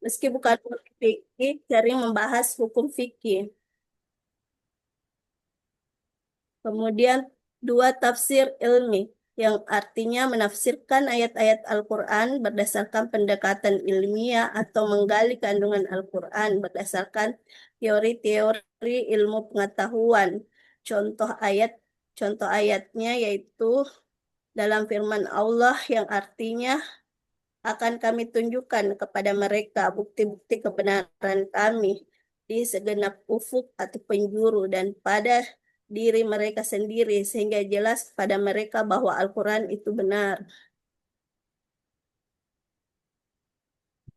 Meski bukan fikih, sering membahas hukum fikih. Kemudian dua tafsir ilmi yang artinya menafsirkan ayat-ayat Al-Quran berdasarkan pendekatan ilmiah atau menggali kandungan Al-Quran berdasarkan teori-teori ilmu pengetahuan. Contoh ayat contoh ayatnya yaitu dalam firman Allah yang artinya akan kami tunjukkan kepada mereka bukti-bukti kebenaran kami di segenap ufuk atau penjuru dan pada diri mereka sendiri sehingga jelas pada mereka bahwa Al-Quran itu benar.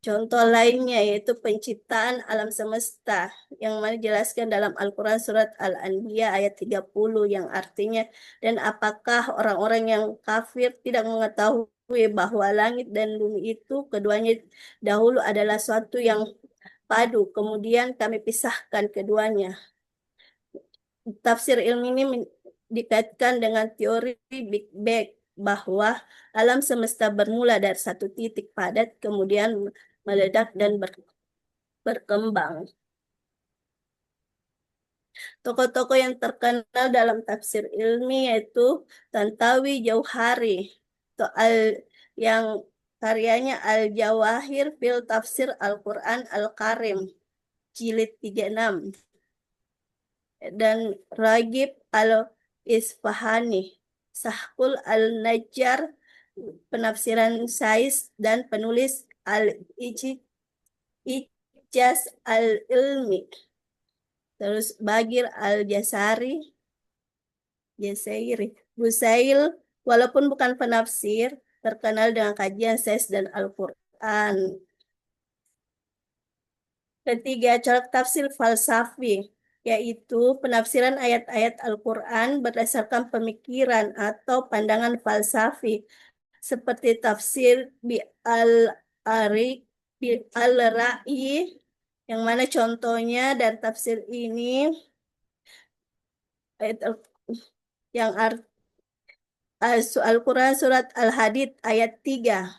Contoh lainnya yaitu penciptaan alam semesta yang mana dijelaskan dalam Al-Quran surat Al-Anbiya ayat 30 yang artinya dan apakah orang-orang yang kafir tidak mengetahui bahwa langit dan bumi itu keduanya dahulu adalah suatu yang padu, kemudian kami pisahkan keduanya. Tafsir ilmu ini dikaitkan dengan teori Big Bang bahwa alam semesta bermula dari satu titik padat, kemudian meledak dan berkembang. Tokoh-tokoh yang terkenal dalam tafsir ilmi yaitu Tantawi Jauhari, atau yang karyanya Al-Jawahir fil Tafsir Al-Quran Al-Karim, jilid 36 dan Ragib Al-Isfahani, Sahkul Al-Najjar, penafsiran Sais dan penulis Al-Ijaz Al-Ilmi. Terus Bagir Jasairi, Busail, walaupun bukan penafsir, terkenal dengan kajian Sais dan Al-Quran. Ketiga, corak tafsir falsafi, yaitu penafsiran ayat-ayat Al-Quran berdasarkan pemikiran atau pandangan falsafi, seperti tafsir al-Ari, bi al-Ra'i, yang mana contohnya dan tafsir ini ayat yang Al-Quran surat Al-Hadid ayat 3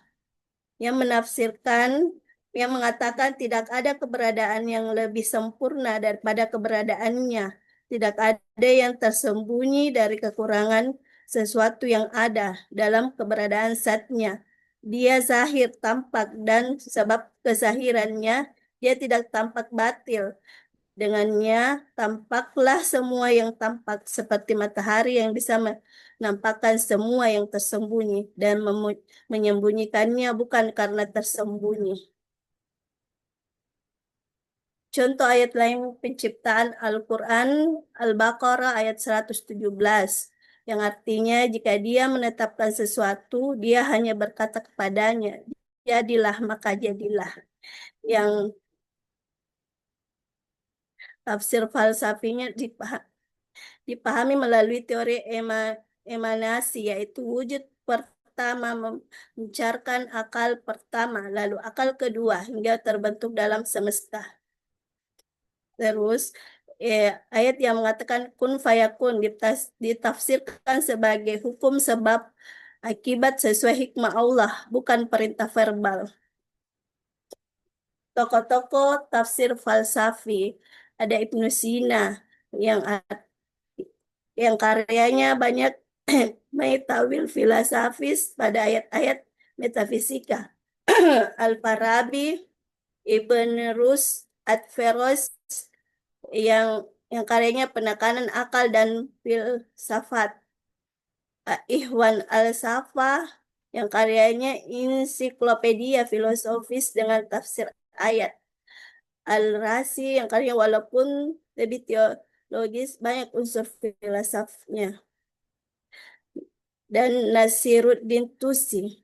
yang menafsirkan yang mengatakan tidak ada keberadaan yang lebih sempurna daripada keberadaannya. Tidak ada yang tersembunyi dari kekurangan sesuatu yang ada dalam keberadaan zatnya. Dia zahir tampak dan sebab kezahirannya dia tidak tampak batil. Dengannya tampaklah semua yang tampak seperti matahari yang bisa menampakkan semua yang tersembunyi dan menyembunyikannya bukan karena tersembunyi. Contoh ayat lain penciptaan Al-Quran Al-Baqarah ayat 117 yang artinya jika dia menetapkan sesuatu, dia hanya berkata kepadanya, jadilah maka jadilah. Yang tafsir falsafinya dipahami melalui teori emanasi, yaitu wujud pertama mencarkan akal pertama, lalu akal kedua hingga terbentuk dalam semesta. Terus ayat yang mengatakan kun fayakun ditafsirkan sebagai hukum sebab akibat sesuai hikmah Allah, bukan perintah verbal. Tokoh-tokoh tafsir falsafi ada Ibnu Sina yang karyanya banyak metawil filosofis pada ayat-ayat metafisika. Al-Farabi, Ibn Rus, Ad-Feroz yang karyanya penekanan akal dan filsafat. Ikhwan Al-Safa yang karyanya ensiklopedia filosofis dengan tafsir ayat. Al-Razi yang karyanya walaupun lebih teologis banyak unsur filosofnya. Dan Nasiruddin Tusi.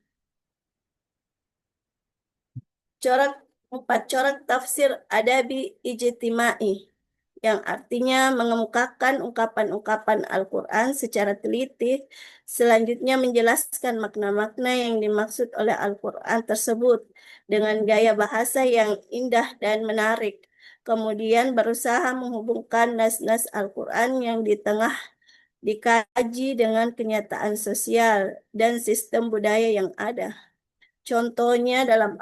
Empat corak tafsir adabi ijtimai yang artinya mengemukakan ungkapan-ungkapan Al-Quran secara teliti, selanjutnya menjelaskan makna-makna yang dimaksud oleh Al-Quran tersebut dengan gaya bahasa yang indah dan menarik. Kemudian berusaha menghubungkan nas-nas Al-Quran yang di tengah dikaji dengan kenyataan sosial dan sistem budaya yang ada. Contohnya dalam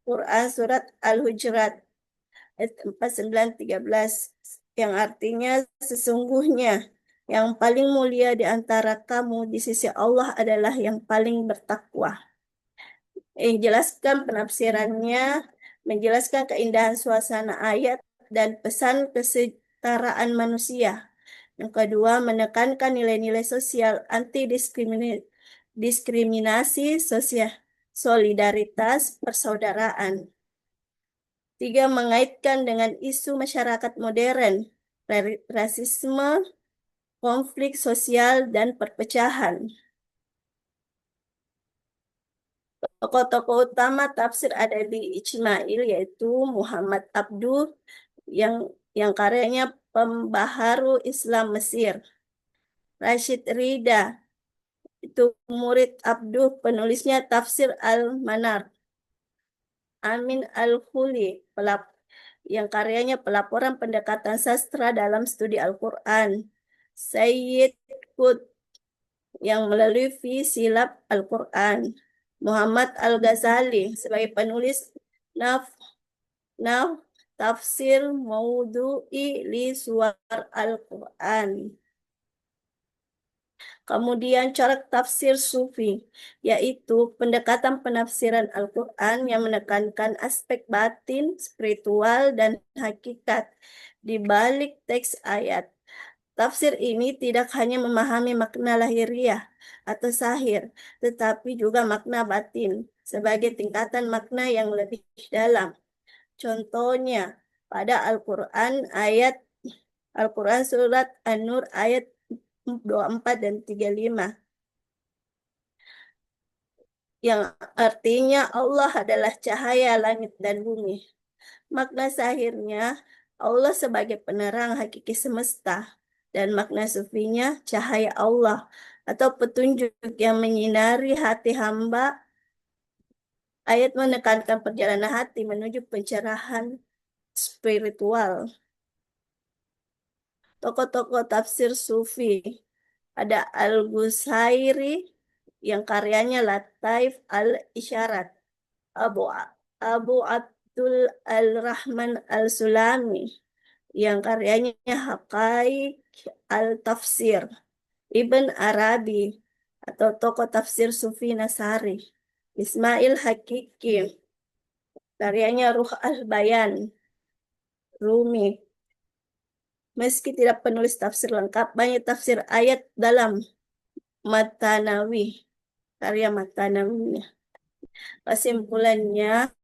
Quran Surat Al-Hujurat ayat 49-13 yang artinya sesungguhnya yang paling mulia di antara kamu di sisi Allah adalah yang paling bertakwa. Jelaskan penafsirannya, menjelaskan keindahan suasana ayat dan pesan kesetaraan manusia. Yang kedua, menekankan nilai-nilai sosial anti diskriminasi sosial, solidaritas, persaudaraan. Tiga, mengaitkan dengan isu masyarakat modern, rasisme, konflik sosial, dan perpecahan. Tokoh-tokoh utama tafsir Adabi Ijmail yaitu Muhammad Abduh yang karyanya Pembaharu Islam Mesir. Rashid Rida itu murid Abduh, penulisnya Tafsir Al-Manar. Amin Al-Huli yang karyanya pelaporan pendekatan sastra dalam studi Al-Quran. Sayyid Qutb yang melalui silab Al-Quran. Muhammad Al-Ghazali sebagai penulis naf naf tafsir maudhu'i li suwar Al-Quran. Kemudian corak tafsir sufi, yaitu pendekatan penafsiran Al-Quran yang menekankan aspek batin, spiritual, dan hakikat di balik teks ayat. Tafsir ini tidak hanya memahami makna lahiriah atau sahir, tetapi juga makna batin sebagai tingkatan makna yang lebih dalam. Contohnya, pada Al-Quran surat An-Nur ayat 24 dan 35 yang artinya Allah adalah cahaya langit dan bumi. Makna sahirnya Allah sebagai penerang hakiki semesta dan makna sufinya cahaya Allah atau petunjuk yang menyinari hati hamba. Ayat menekankan perjalanan hati menuju pencerahan spiritual. Tokoh-tokoh tafsir sufi ada Al-Ghusairi yang karyanya Lataif Al-Isyarat, Abu Abu Abdul Al-Rahman Al-Sulami yang karyanya Haqaiq Al-Tafsir, Ibn Arabi atau tokoh tafsir Sufi Nasari, Ismail Hakiki, karyanya Ruh Al-Bayan, Rumi. Meski tidak penulis tafsir lengkap, banyak tafsir ayat dalam Matanawi, karya Matanawi. Kesimpulannya,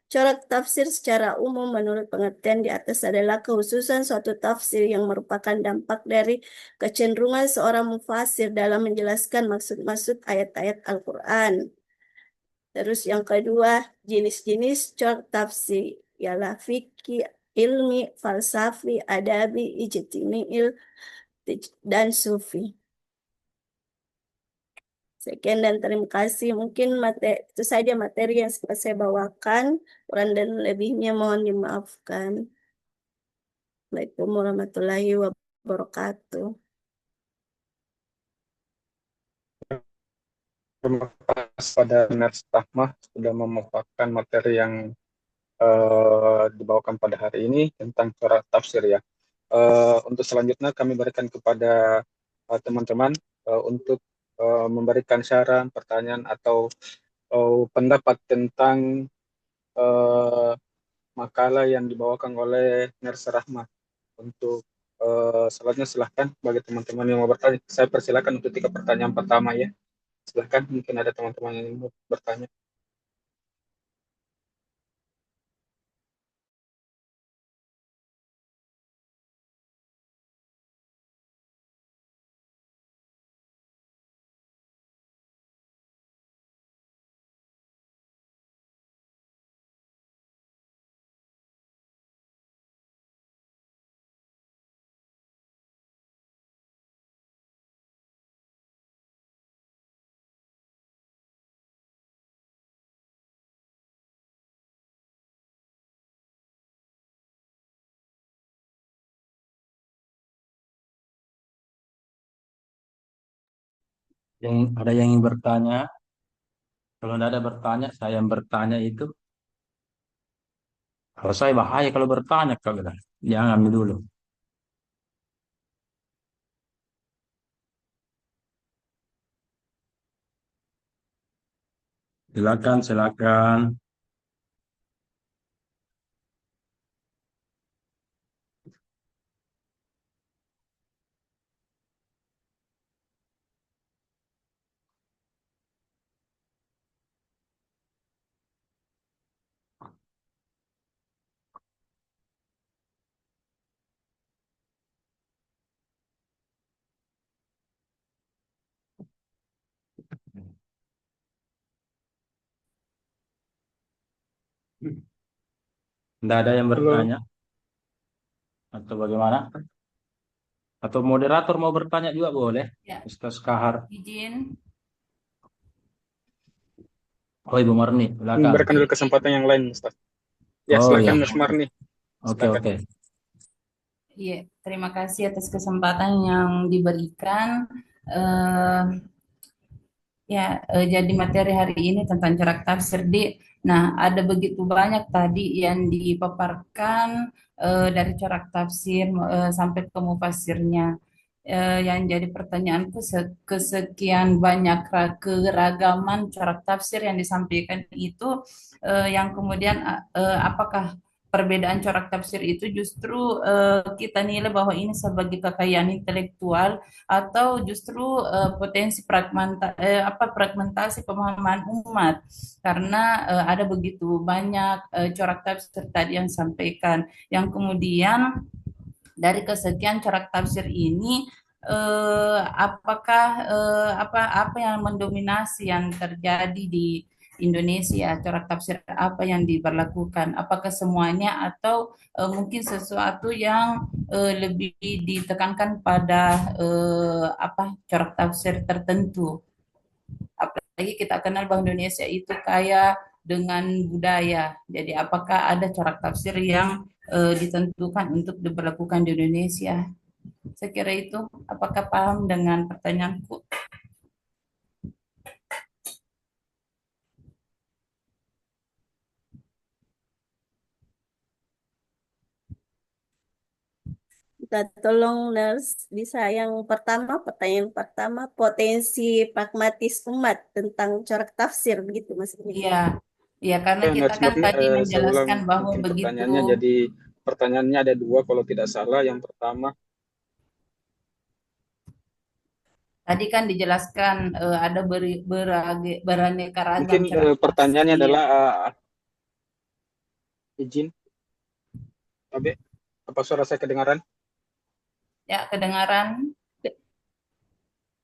corak tafsir secara umum menurut pengertian di atas adalah kehususan suatu tafsir yang merupakan dampak dari kecenderungan seorang mufasir dalam menjelaskan maksud-maksud ayat-ayat Al-Quran. Terus yang kedua, jenis-jenis corak tafsir ialah fikih, ilmi, falsafi, adabi, ijtimiil, dan sufi. Sekian dan terima kasih. Mungkin itu saja materi yang sempat saya bawakan. Kurang dan lebihnya mohon dimaafkan. Assalamualaikum warahmatullahi wabarakatuh. Terima kasih pada Ners Rahmah sudah memaparkan materi yang dibawakan pada hari ini tentang corak tafsir ya. Untuk selanjutnya kami berikan kepada teman-teman untuk memberikan saran, pertanyaan atau pendapat tentang uh, makalah yang dibawakan oleh Ners Rahmah. Untuk selanjutnya silahkan bagi teman-teman yang mau bertanya. Saya persilakan untuk 3 pertanyaan pertama ya. Silahkan, mungkin ada teman-teman yang mau bertanya. Yang ada yang ingin bertanya? Kalau tidak ada bertanya, saya yang bertanya itu. Kalau saya bahaya kalau bertanya, kalau bilang. Jangan ambil dulu. Silakan, silakan. Tidak ada yang Halo. bertanya atau bagaimana? Atau moderator mau bertanya juga boleh, Ya, Ustaz Kahar. izin. Oh, Ibu Marni, silakan. Berikan dulu kesempatan yang lain, Ustaz. Ya, Oh ya, silakan Mas Marni. oke Silakan. oke. Iya, terima kasih atas kesempatan yang diberikan. Eh, jadi materi hari ini tentang corak tafsir di. Nah, ada begitu banyak tadi yang dipaparkan dari corak tafsir sampai ke mufasirnya. Yang jadi pertanyaanku kesekian banyak keragaman corak tafsir yang disampaikan itu yang kemudian apakah perbedaan corak tafsir itu justru kita nilai bahwa ini sebagai kekayaan intelektual atau justru potensi fragmentasi pemahaman umat karena ada begitu banyak corak tafsir tadi yang disampaikan yang kemudian dari kesekian corak tafsir ini apakah apa yang mendominasi yang terjadi di Indonesia, corak tafsir apa yang diberlakukan, apakah semuanya atau mungkin sesuatu yang lebih ditekankan pada corak tafsir tertentu. Apalagi kita kenal bahwa Indonesia itu kaya dengan budaya. Jadi apakah ada corak tafsir yang ditentukan untuk diberlakukan di Indonesia? Saya kira itu. Apakah paham dengan pertanyaanku? Kita tolong Nurse, bisa yang pertama, pertanyaan pertama, potensi pragmatis umat tentang corak tafsir, begitu maksudnya. Iya, iya karena Ya, kita Nurse kan Marni, tadi seulang menjelaskan bahwa mungkin begitu. pertanyaannya. Jadi pertanyaannya ada dua kalau tidak salah. Yang pertama, Tadi kan dijelaskan ada beraneka ragam mungkin corak pertanyaannya tafsir. adalah izin, Abe, apa suara saya kedengaran? Ya, kedengaran?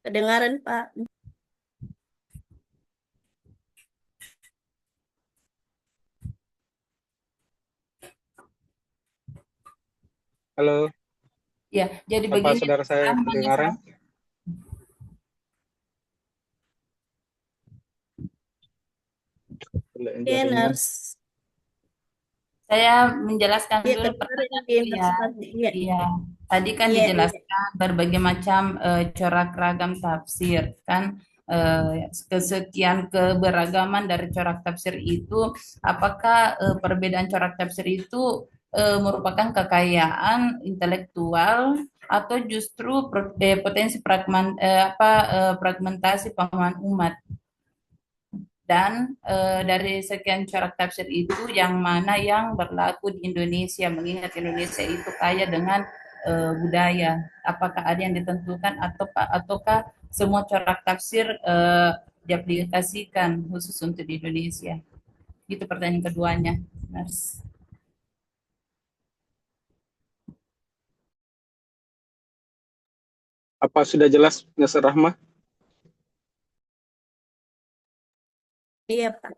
Kedengaran, Pak. Halo, Ya, jadi apa begini saudara saya kedengaran? Oke, Jaringan. Nurse. saya menjelaskan Iya, dulu kedengaran pertanyaanku ini, ya. Nurse Marni. Iya, Iya, tadi kan iya, iya. dijelaskan berbagai macam corak ragam tafsir kan kesekian keberagaman dari corak tafsir itu apakah perbedaan corak tafsir itu merupakan kekayaan intelektual atau justru potensi fragmentasi pemahaman umat dan dari sekian corak tafsir itu yang mana yang berlaku di Indonesia mengingat Indonesia itu kaya dengan budaya apakah ada yang ditentukan ataukah semua corak tafsir diaplikasikan khusus untuk di Indonesia itu pertanyaan keduanya Mas. Apa sudah jelas, Nurse Rahma? Iya, Pak.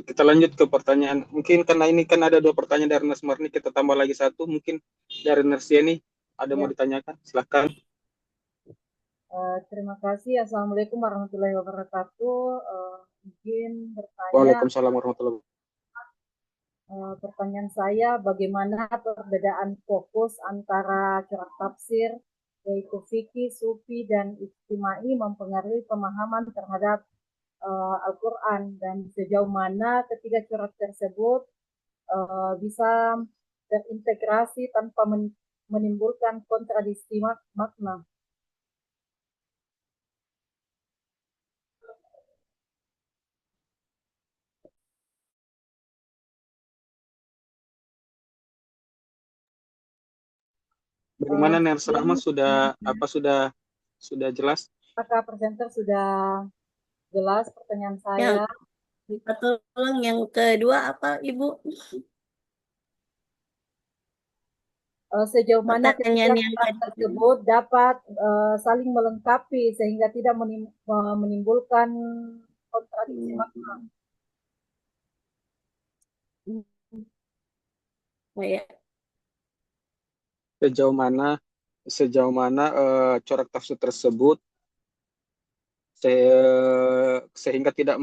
Kita lanjut ke pertanyaan. Mungkin karena ini kan ada dua pertanyaan dari Nurse Marni, kita tambah lagi satu. Mungkin dari Nurse Yeni ada mau Ya, ditanyakan? Silakan. terima kasih. Assalamualaikum warahmatullahi wabarakatuh. Izin bertanya, Waalaikumsalam warahmatullahi wabarakatuh. pertanyaan saya bagaimana perbedaan fokus antara corak tafsir yaitu fikih, sufi, dan ijtimai mempengaruhi pemahaman terhadap Al-Quran, dan sejauh mana ketiga corak tersebut bisa terintegrasi tanpa menimbulkan kontradiksi makna. Bagaimana Ners Rahma, Yang sudah jelas? apakah presenter sudah jelas pertanyaan Yang saya? minta tolong yang kedua apa, Ibu? Sejauh mana ketiga Pertanyaan yang corak kedua. tersebut dapat saling melengkapi sehingga tidak menimbulkan kontradiksi makna. Oh, ya. Sejauh mana corak tafsir tersebut sehingga tidak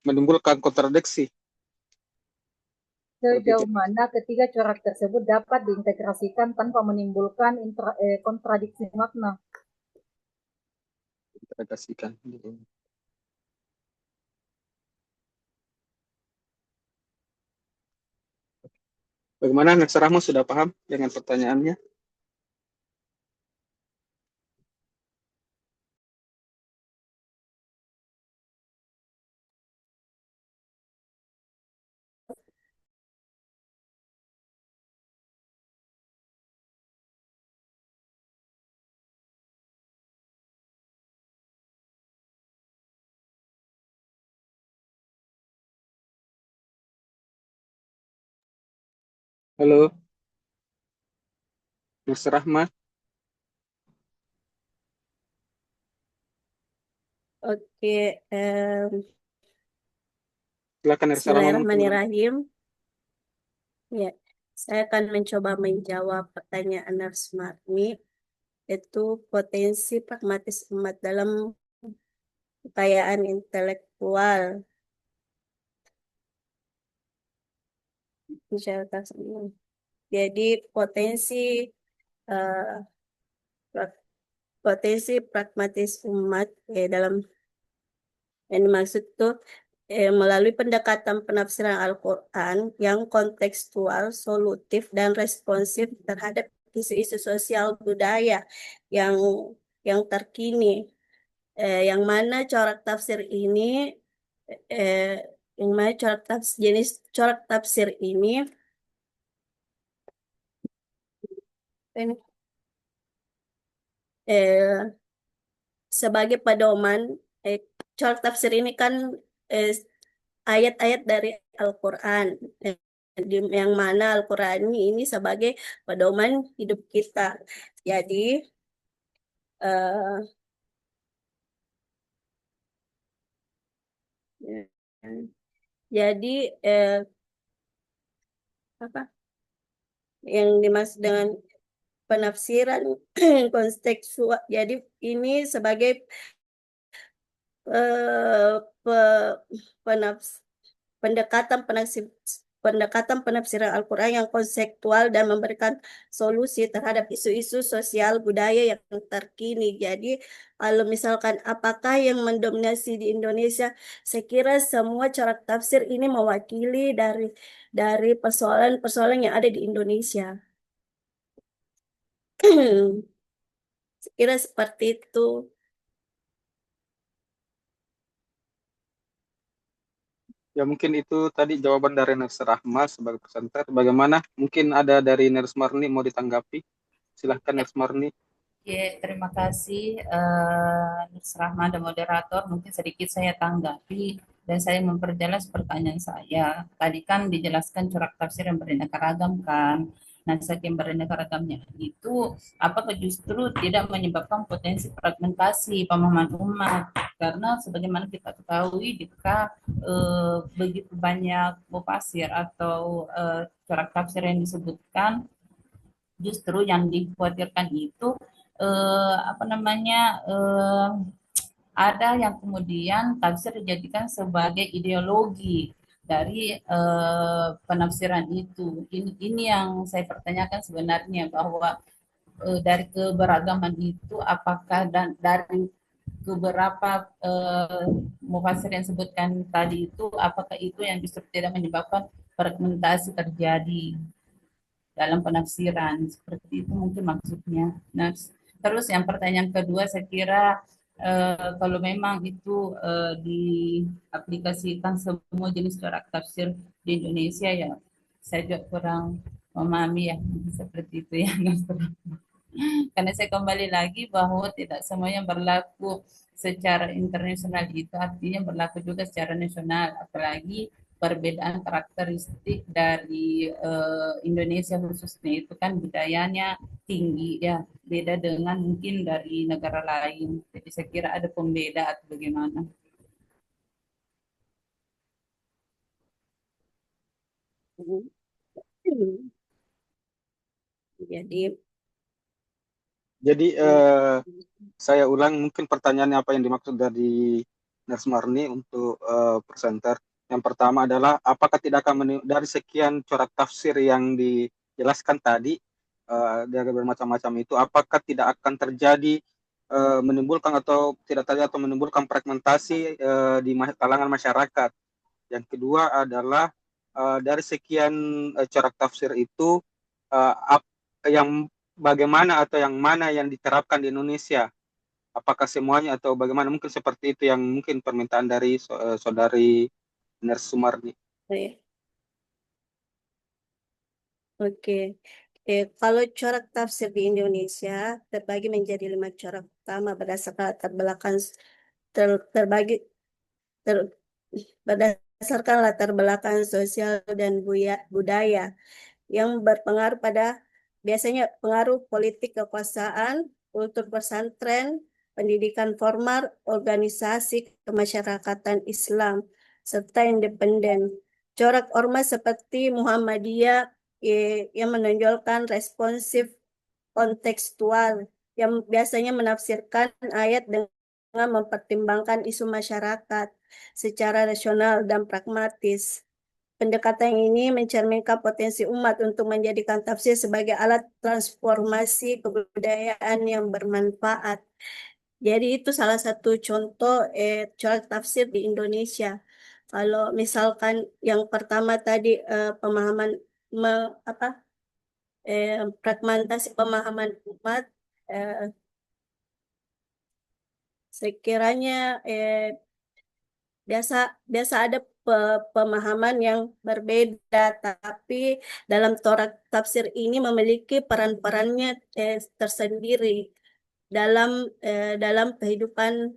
menimbulkan kontradiksi. Sejauh mana ketiga corak tersebut dapat diintegrasikan tanpa menimbulkan kontradiksi makna. Integrasikan. Bagaimana Ners Rahma, sudah paham dengan pertanyaannya? Halo, Ners Rahma. Oke, Silakan Ners Rahma. Bismillahirrahmanirrahim. Ya, saya akan mencoba menjawab pertanyaan Nars Marni, yaitu potensi pragmatis umat dalam kekayaan intelektual. Jadi eh, potensi pragmatis umat dalam yang dimaksud itu melalui pendekatan penafsiran Al-Quran yang kontekstual, solutif, dan responsif terhadap isu-isu sosial budaya yang terkini, yang mana corak tafsir ini jenis corak tafsir ini sebagai pedoman. Corak tafsir ini kan ayat-ayat dari Al-Quran, yang mana Al-Quran ini sebagai pedoman hidup kita. Jadi apa yang dimaksud dengan penafsiran kontekstual? Jadi ini sebagai pendekatan penafsiran Al-Quran yang konseptual dan memberikan solusi terhadap isu-isu sosial budaya yang terkini. Jadi kalau misalkan apakah yang mendominasi di Indonesia, saya kira semua corak tafsir ini mewakili dari persoalan-persoalan yang ada di Indonesia. Saya kira seperti itu. Ya, mungkin itu tadi jawaban dari Ners Rahma sebagai presenter. Bagaimana? Mungkin ada dari Ners Marni mau ditanggapi? Silahkan Ners Marni. Oke, terima kasih Nurs Rahma dan moderator. Mungkin sedikit saya tanggapi dan saya memperjelas pertanyaan saya. Tadi kan dijelaskan corak tafsir yang beraneka ragam kan. Nah, saking beraneka ragamnya itu, apakah justru tidak menyebabkan potensi fragmentasi pemahaman umat? Karena sebagaimana kita ketahui, jika begitu banyak mufasir atau corak tafsir yang disebutkan, justru yang dikhawatirkan itu apa namanya ada yang kemudian tafsir dijadikan sebagai ideologi. dari penafsiran itu. Ini yang saya pertanyakan sebenarnya, bahwa dari keberagaman itu apakah dari beberapa mufasir yang sebutkan tadi itu, apakah itu yang justru tidak menyebabkan fragmentasi terjadi dalam penafsiran, seperti itu mungkin maksudnya. Nah, terus yang pertanyaan kedua, saya kira kalau memang itu diaplikasikan semua jenis corak tafsir di Indonesia, ya saya juga kurang memahami ya, seperti itu ya. Karena saya kembali lagi bahwa tidak semua yang berlaku secara internasional itu artinya berlaku juga secara nasional, apalagi perbedaan karakteristik dari Indonesia khususnya itu kan budayanya tinggi ya, beda dengan mungkin dari negara lain. Jadi saya kira ada pembeda atau bagaimana. Jadi saya ulang mungkin pertanyaannya apa yang dimaksud dari Nurse Marni untuk presenter. Yang pertama adalah apakah tidak akan dari sekian corak tafsir yang dijelaskan tadi dari bermacam-macam itu, apakah tidak akan terjadi menimbulkan atau tidak terjadi atau menimbulkan fragmentasi di kalangan masyarakat. Yang kedua adalah dari sekian corak tafsir itu yang bagaimana atau yang mana yang diterapkan di Indonesia? Apakah semuanya atau bagaimana? Mungkin seperti itu yang mungkin permintaan dari saudari Nurse Sumarni. Oke. Kalau corak tafsir di Indonesia terbagi menjadi 5 corak utama berdasarkan latar belakang berdasarkan latar belakang sosial dan budaya yang berpengaruh pada biasanya pengaruh politik kekuasaan, kultur pesantren, pendidikan formal, organisasi kemasyarakatan Islam, serta independen. Corak ormas seperti Muhammadiyah yang menonjolkan responsif kontekstual yang biasanya menafsirkan ayat dengan mempertimbangkan isu masyarakat secara rasional dan pragmatis. Pendekatan ini mencerminkan potensi umat untuk menjadikan tafsir sebagai alat transformasi kebudayaan yang bermanfaat. Jadi itu salah satu contoh corak tafsir di Indonesia. Kalau misalkan yang pertama tadi pemahaman apa fragmentasi pemahaman umat, sekiranya biasa biasa ada pemahaman yang berbeda, tapi dalam corak tafsir ini memiliki peran-perannya tersendiri dalam dalam kehidupan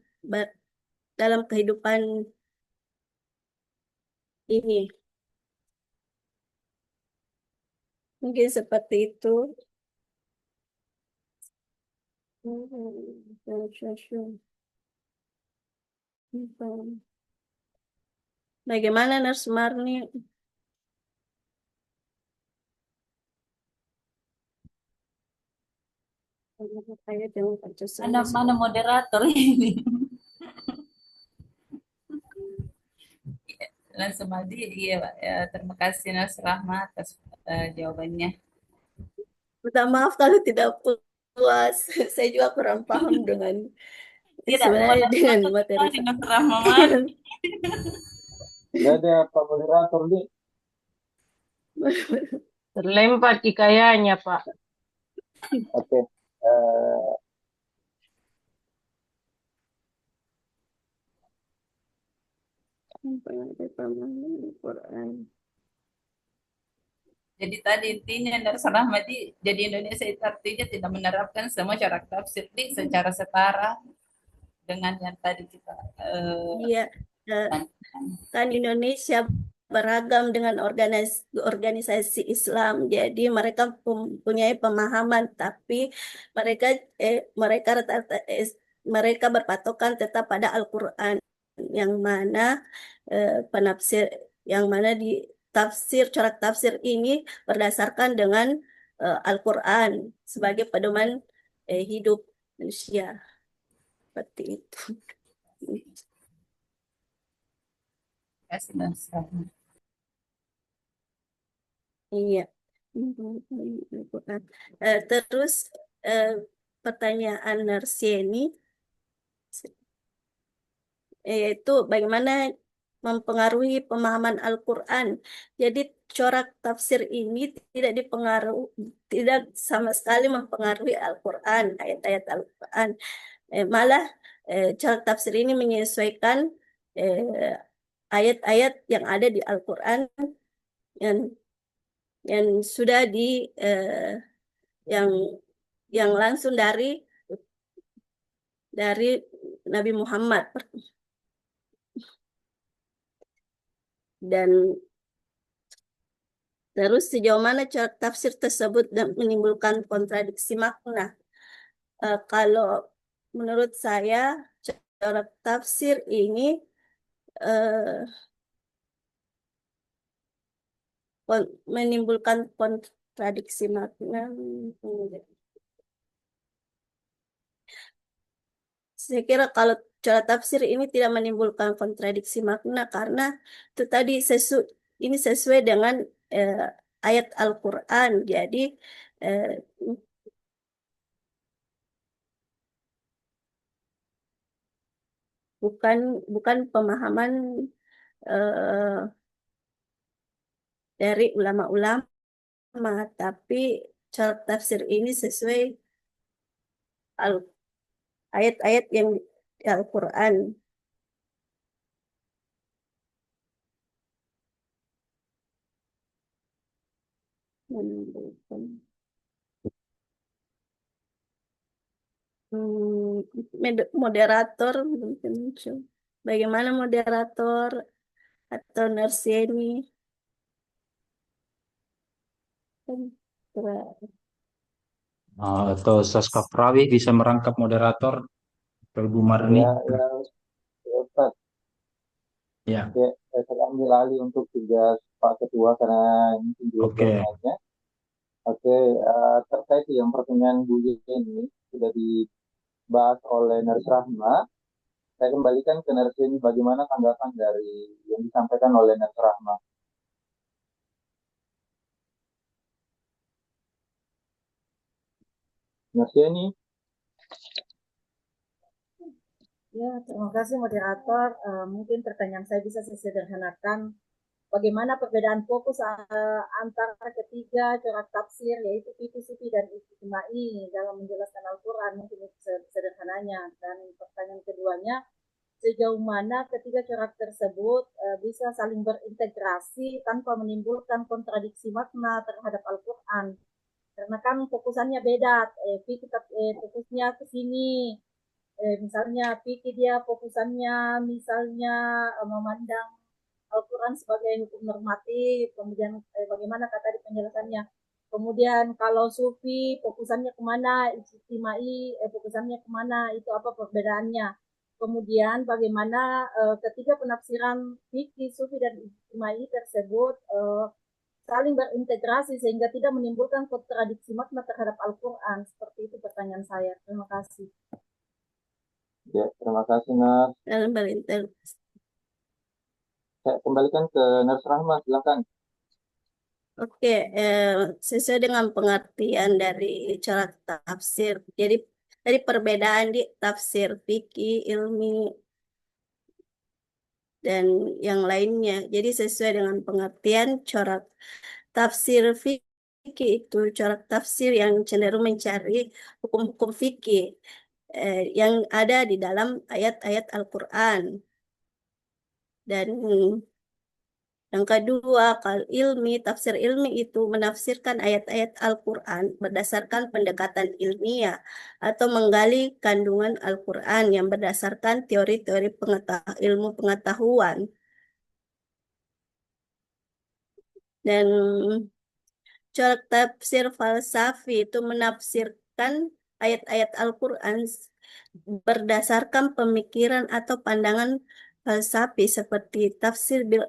dalam kehidupan ini. Mungkin seperti itu. Bagaimana Nurse Marni? Mana moderator ini? Langsung Madi, iya Pak. Ya, terima kasih Nas Rahma atas jawabannya. Minta maaf kalau tidak puas. Saya juga kurang paham dengan Tidak, sebenarnya dengan materi. di Nas Rahma mana? Tidak ada Pak moderator nih. Terlempar kayaknya, Pak. Oke. Jadi tadi intinya Nas Rahma jadi Indonesia itu artinya tidak menerapkan semua corak tafsir secara setara dengan yang tadi kita Iya, kan Indonesia beragam dengan organisasi Islam, jadi mereka mempunyai pemahaman, tapi mereka rata-rata mereka berpatokan tetap pada Al-Quran, yang mana penafsir, yang mana di tafsir corak tafsir ini berdasarkan dengan Al-Quran sebagai pedoman hidup manusia, seperti itu. kasih Nas Rahma. Iya. Al-Quran. Terus pertanyaan Narsieni yaitu bagaimana mempengaruhi pemahaman Al-Quran. Jadi corak tafsir ini tidak sama sekali mempengaruhi Al-Quran, ayat-ayat Al-Quran. Malah corak tafsir ini menyesuaikan eh, ayat-ayat yang ada di Al-Quran yang yang sudah yang yang langsung dari Nabi Muhammad. Dan terus sejauh mana corak tafsir tersebut menimbulkan kontradiksi makna? Kalau menurut saya corak tafsir ini eh, menimbulkan kontradiksi makna. Saya kira kalau corak tafsir ini tidak menimbulkan kontradiksi makna karena itu tadi ini sesuai dengan ayat Al-Quran. Jadi eh, bukan pemahaman eh, dari ulama-ulama, tapi corak tafsir ini sesuai ayat-ayat yang di Al-Quran. Moderator mungkin muncul. Bagaimana moderator atau Narseni? Atau Saska Prawi bisa merangkap moderator atau Bu Marni. Ya, Ustaz. Ya. Ya, saya ambil alih untuk tugas Pak Ketua karena ini juga Oke. pertanyaannya. Oke, terkait yang pertanyaan Bu Yeni sudah dibahas oleh Nurse Rahma. Saya kembalikan ke Nurse Yeni bagaimana tanggapan dari yang disampaikan oleh Nurse Rahma. Nurse Yeni. Ya, terima kasih moderator. Mungkin pertanyaan saya bisa saya sederhanakan. Bagaimana perbedaan fokus antara ketiga corak tafsir yaitu fikih sufi dan ijma'i dalam menjelaskan Al-Quran, mungkin itu sederhananya. Dan pertanyaan keduanya, sejauh mana ketiga corak tersebut bisa saling berintegrasi tanpa menimbulkan kontradiksi makna terhadap Al-Quran. Karena kan fokusannya beda, fokusnya ke sini, misalnya fikih dia fokusannya misalnya memandang Al-Quran sebagai hukum normatif, kemudian bagaimana kata di penjelasannya. Kemudian kalau sufi fokusannya kemana, ijtimai fokusannya kemana, itu apa perbedaannya. Kemudian bagaimana ketiga penafsiran fikih, sufi dan ijtimai tersebut saling berintegrasi sehingga tidak menimbulkan kontradiksi makna terhadap Al-Quran. Seperti itu pertanyaan saya. Terima kasih. Ya, terima kasih Nurse. Dalam berintegrasi. Saya kembalikan ke Nurse Rahma, silakan. Oke, sesuai dengan pengertian dari corak tafsir. Jadi dari perbedaan di tafsir fikih, ilmi, dan yang lainnya. Jadi sesuai dengan pengertian corak tafsir fikih itu corak tafsir yang cenderung mencari hukum-hukum fikih yang ada di dalam ayat-ayat Al-Quran. Dan yang kedua, kalau tafsir ilmi itu menafsirkan ayat-ayat Al-Quran berdasarkan pendekatan ilmiah atau menggali kandungan Al-Quran yang berdasarkan teori-teori ilmu pengetahuan. Dan corak tafsir falsafi itu menafsirkan ayat-ayat Al-Quran berdasarkan pemikiran atau pandangan falsafi seperti tafsir bil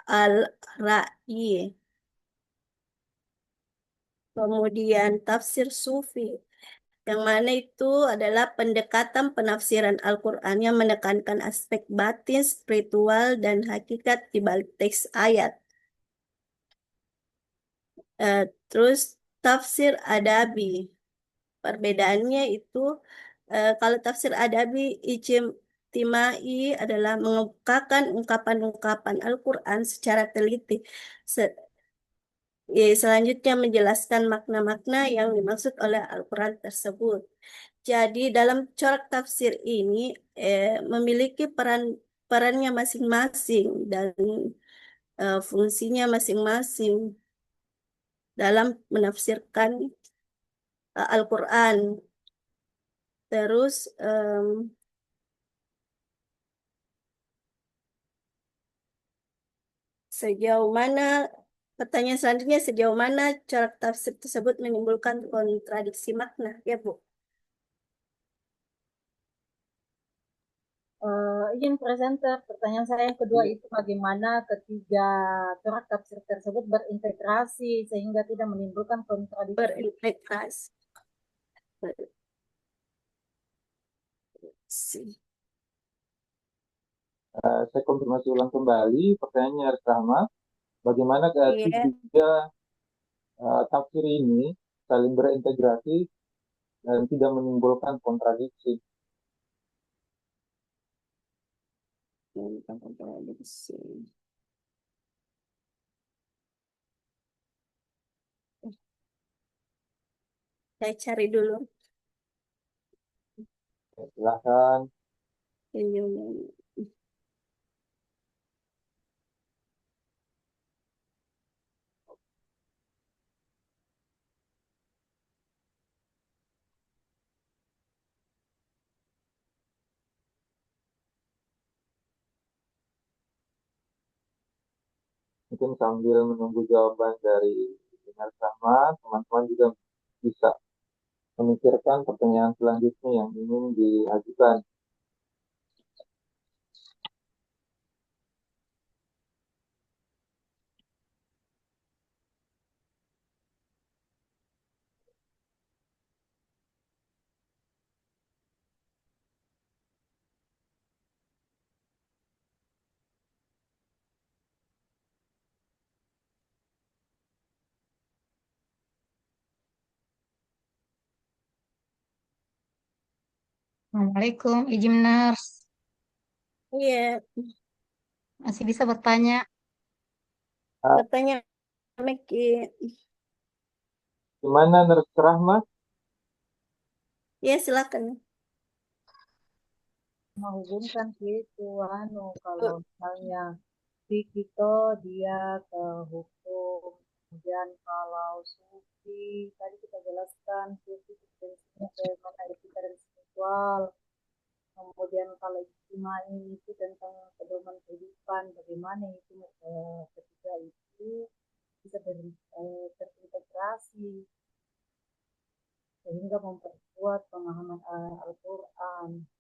al-Ra'i. Kemudian tafsir sufi, yang mana itu adalah pendekatan penafsiran Al-Quran yang menekankan aspek batin, spiritual, dan hakikat di balik teks ayat. Terus tafsir adabi. Perbedaannya itu kalau tafsir adabi ijtimai adalah mengemukakan ungkapan-ungkapan Al-Quran secara teliti. Selanjutnya menjelaskan makna-makna yang dimaksud oleh Al-Quran tersebut. Jadi dalam corak tafsir ini memiliki perannya masing-masing dan fungsinya masing-masing dalam menafsirkan Al-Quran. Terus sejauh mana pertanyaan selanjutnya, sejauh mana corak tafsir tersebut menimbulkan kontradiksi makna, ya Bu? Izin presenter, pertanyaan saya yang kedua itu bagaimana ketiga corak tafsir tersebut berintegrasi sehingga tidak menimbulkan kontradiksi. Berintegrasi. Saya konfirmasi ulang kembali pertanyaannya Aris Rahma, bagaimana Iya. ketiga tafsir ini saling berintegrasi dan tidak menimbulkan kontradiksi. Saya cari dulu. Silakan. Mungkin sambil menunggu jawaban dari Aris Rahma, teman-teman juga bisa memikirkan pertanyaan selanjutnya yang ingin diajukan. Assalamualaikum, izin nurse. Iya, Masih bisa bertanya? bertanya Meki. Gimana Aris Rahma? Ya, silakan. Menghubungkan itu, kalau misalnya kita dia ke hukum, kemudian kalau sufi tadi kita jelaskan sufi prinsipnya bagaimana etika dan spiritual, kemudian kalau ijtimai itu tentang pedoman kehidupan, bagaimana itu ketiga itu bisa terintegrasi sehingga memperkuat pemahaman Al-Quran.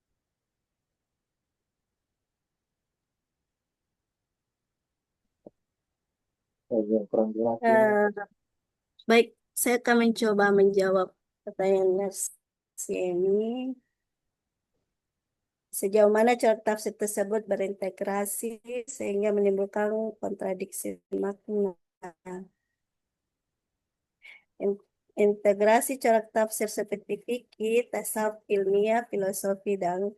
Kurang jelas. Baik, saya akan mencoba menjawab pertanyaan nurse ini. Sejauh mana corak tafsir tersebut berintegrasi sehingga menimbulkan kontradiksi makna. Integrasi corak tafsir seperti fikih, tasawuf ilmiah, filosofi, dan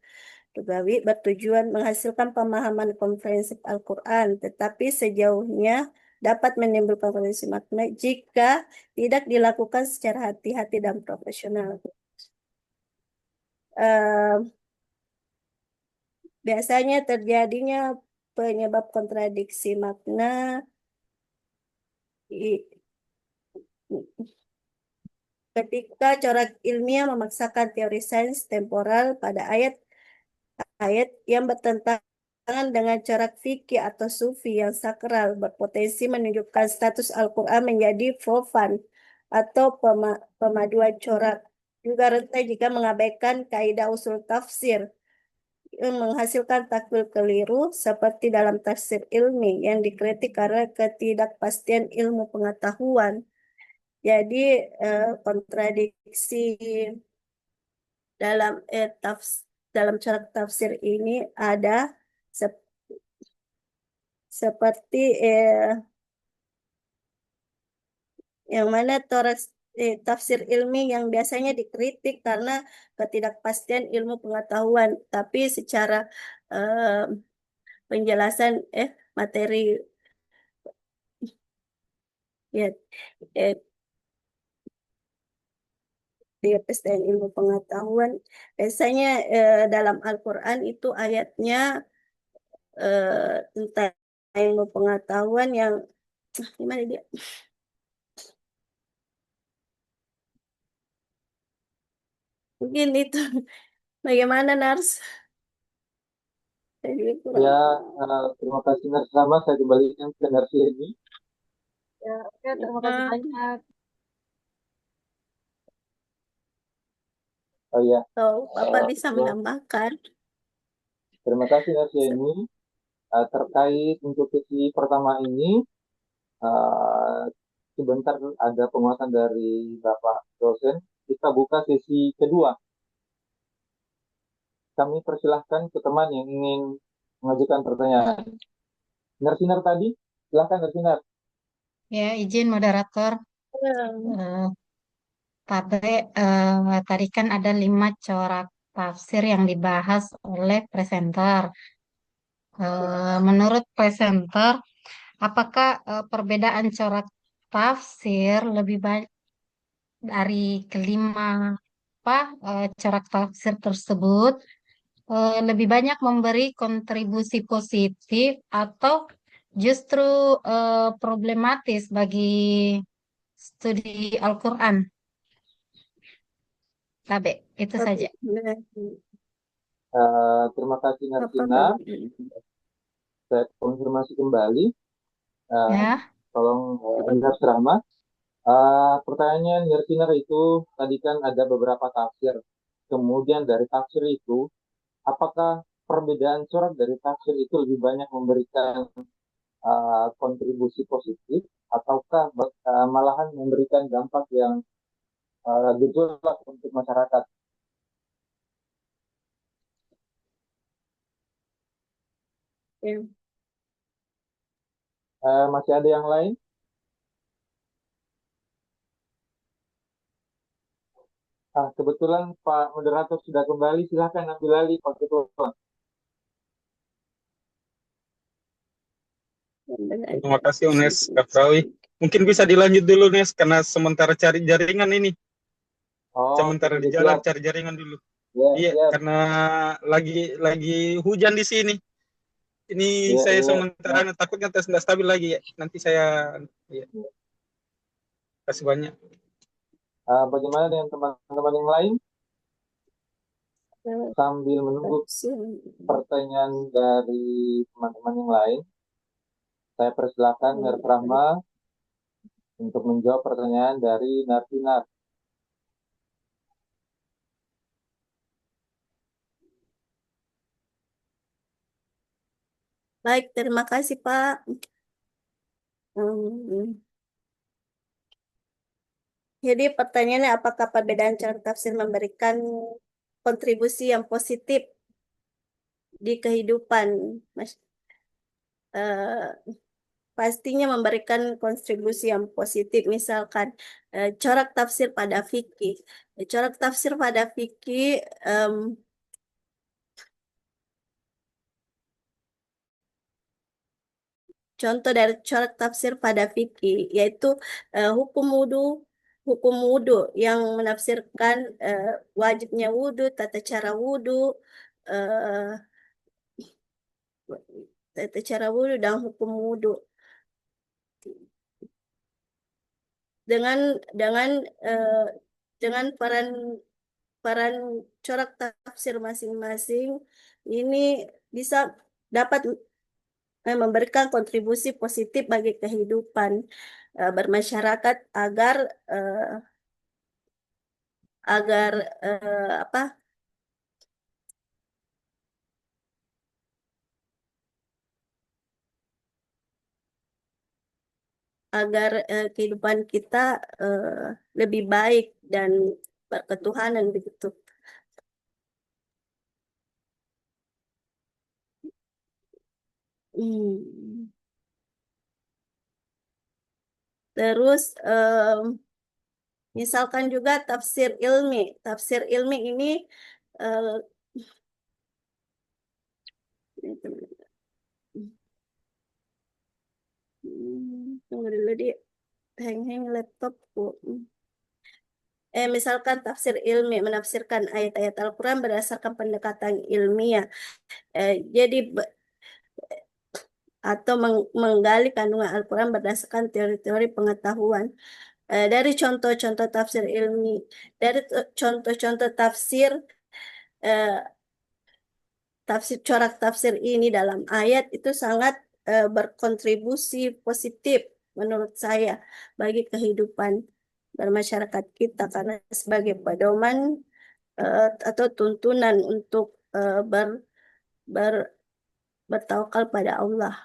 lugawi bertujuan menghasilkan pemahaman komprehensif Al-Quran, tetapi sejauhnya dapat menimbulkan kontradiksi makna jika tidak dilakukan secara hati-hati dan profesional. Biasanya terjadinya penyebab kontradiksi makna ketika corak ilmiah memaksakan teori sains temporal pada ayat-ayat yang bertentangan dengan corak fikih atau sufi yang sakral, berpotensi menunjukkan status Al-Quran menjadi profan atau pemaduan corak. Juga rentan jika mengabaikan kaidah usul tafsir yang menghasilkan takwil keliru seperti dalam tafsir ilmi yang dikritik karena ketidakpastian ilmu pengetahuan. Jadi kontradiksi dalam dalam corak tafsir ini ada seperti yang mana tafsir ilmi yang biasanya dikritik karena ketidakpastian ilmu pengetahuan, tapi secara eh, penjelasan materi ya eh, di PSDN ilmu pengetahuan biasanya dalam Al-Quran itu ayatnya tentang ilmu pengetahuan yang gimana dia? Mungkin itu bagaimana Nars? Jadi kurang. Ya, terima kasih Nars Rahma. Saya kembalikan ke Nars ini. Ya, oke, terima kasih Eh, banyak. Oh ya, Atau Bapak bisa terima, menambahkan? terima kasih Nars ini. Terkait untuk sesi pertama ini, eh, sebentar ada penguatan dari Bapak dosen. Kita buka sesi kedua. Kami persilahkan ke teman yang ingin mengajukan pertanyaan. Narsinar tadi, silahkan Narsinar. Ya, izin moderator. Hmm. Eh, Tabe, tadi kan ada 5 corak tafsir yang dibahas oleh presenter. Menurut presenter, apakah perbedaan corak tafsir lebih banyak dari kelima corak tafsir tersebut lebih banyak memberi kontribusi positif atau justru problematis bagi studi Al-Quran? Tabe, itu saja. Terima kasih Apa Narsinar. perbedaan? Saya konfirmasi kembali. Uh, Ya, tolong Nars Rahma. Pertanyaannya Narsinar itu tadi kan ada beberapa tafsir. Kemudian dari tafsir itu, apakah perbedaan corak dari tafsir itu lebih banyak memberikan kontribusi positif ataukah malahan memberikan dampak yang gejolak untuk masyarakat? Ya. Masih ada yang lain? Kebetulan Pak Moderator sudah kembali, silakan ambil alih Pak Ketua. Terima kasih Unes Kafrawi. Mungkin bisa dilanjut dulu Nes karena sementara cari jaringan ini. Oh, Sementara di sudah jalan jelas. cari jaringan dulu. Ya, Iya, siap. karena lagi hujan di sini. Ini Ya, saya ya. sementara takutnya tes tidak stabil lagi ya. Nanti saya ya, kasih banyak. Bagaimana dengan teman-teman yang lain? Sambil menunggu Tafsir. pertanyaan dari teman-teman yang lain, saya persilakan Nars Rahma untuk menjawab pertanyaan dari Narsinar. Baik, terima kasih Pak. Hmm. Jadi pertanyaannya apakah perbedaan cara tafsir memberikan kontribusi yang positif di kehidupan? Mas, eh, pastinya memberikan kontribusi yang positif. Misalkan corak tafsir pada fikih. Corak tafsir pada fikih contoh dari corak tafsir pada fikih yaitu hukum wudhu yang menafsirkan wajibnya wudhu, tata cara wudhu, eh, dan hukum wudhu dengan dengan eh, dengan peran peran corak tafsir masing-masing ini bisa dapat memberikan kontribusi positif bagi kehidupan bermasyarakat agar eh, agar apa agar kehidupan kita eh, lebih baik dan berketuhanan begitu. Hmm. Terus misalkan juga tafsir ilmi. Tafsir ilmi ini eh, tunggu dulu di hang laptopku. Misalkan tafsir ilmi menafsirkan ayat-ayat Al-Quran berdasarkan pendekatan ilmiah. Jadi atau menggali kandungan Al-Quran berdasarkan teori-teori pengetahuan. Dari contoh-contoh tafsir ilmi, dari contoh-contoh tafsir eh, tafsir corak tafsir ini dalam ayat itu sangat berkontribusi positif menurut saya bagi kehidupan bermasyarakat kita karena sebagai pedoman atau tuntunan untuk ber, bertawakal pada Allah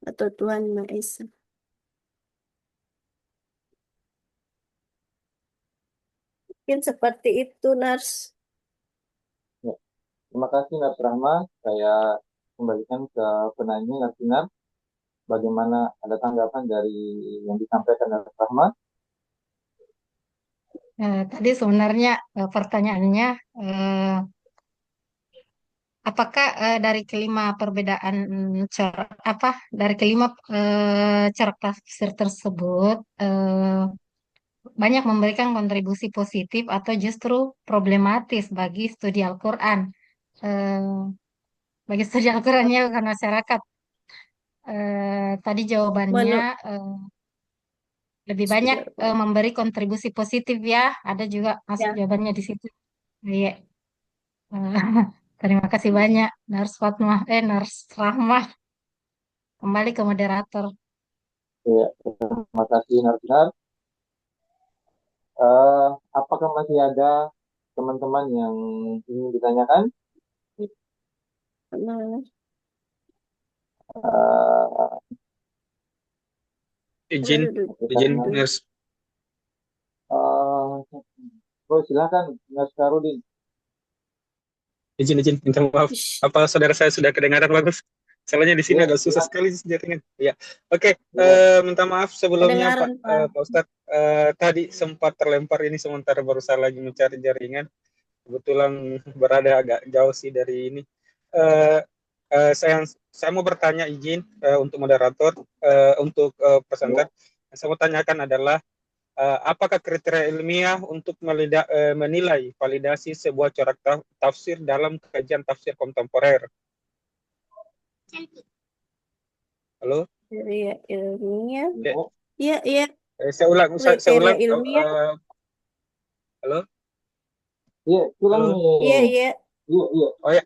atau Tuhan Maha Esa. Mungkin seperti itu, Nars. Ya. Terima kasih Nars Rahma. Saya kembalikan ke penanya Nars Dinar. Bagaimana ada tanggapan dari yang disampaikan Nars Rahma? Tadi sebenarnya pertanyaannya, eh, apakah dari kelima perbedaan dari kelima corak tafsir tersebut banyak memberikan kontribusi positif atau justru problematis bagi studi Al-Quran? Eh, Bagi studi Al-Qurannya bukan masyarakat. Tadi jawabannya Menurut eh, lebih banyak memberi kontribusi positif ya. Ada juga masuk ya, jawabannya di situ. Iya. Eh, Terima kasih banyak, Nars Rahmah. Kembali ke moderator. Ya, terima kasih Nars Dinar. Apakah masih ada teman-teman yang ingin ditanyakan? nah, Eh, Izin, izin, karena Ners. silakan Mas Karudin. Izin, minta maaf. Apa saudara saya sudah kedengaran bagus? Soalnya di sini Ya, agak susah ya, sekali jaringan. Ya, oke. ya. Minta maaf sebelumnya Pak, kedengaran, Pak. Pak Ustadz. Tadi sempat terlempar ini sementara berusaha lagi mencari jaringan. Kebetulan berada agak jauh sih dari ini. Eh, saya mau bertanya izin untuk moderator, untuk presenter. Saya mau tanyakan adalah apakah kriteria ilmiah untuk menilai validasi sebuah corak tafsir dalam kajian tafsir kontemporer? Halo? Kriteria ilmiah. Ya, Iya, iya. Saya ulang, saya Kriteria ulang. ilmiah. Halo? ya, ulangi. Halo? Iya, iya. Iya, iya. Oh ya,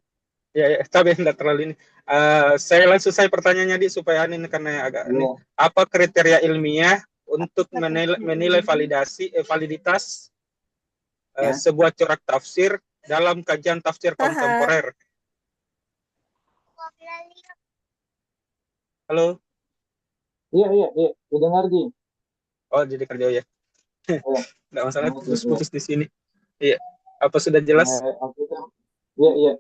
ya, tapi tidak terlalu ini. Saya langsung saya pertanyaannya di supaya ini karena agak ini. Iya. Apa kriteria ilmiah untuk menilai validitas Ya. sebuah corak tafsir dalam kajian tafsir Tahap. kontemporer? Halo? Iya, iya, iya. Didengar, Ji. Oh, jadi kerja ya. Iya. Tidak masalah, Oke, iya. putus-putus di sini. Iya. Apa sudah jelas? Oke, iya, iya.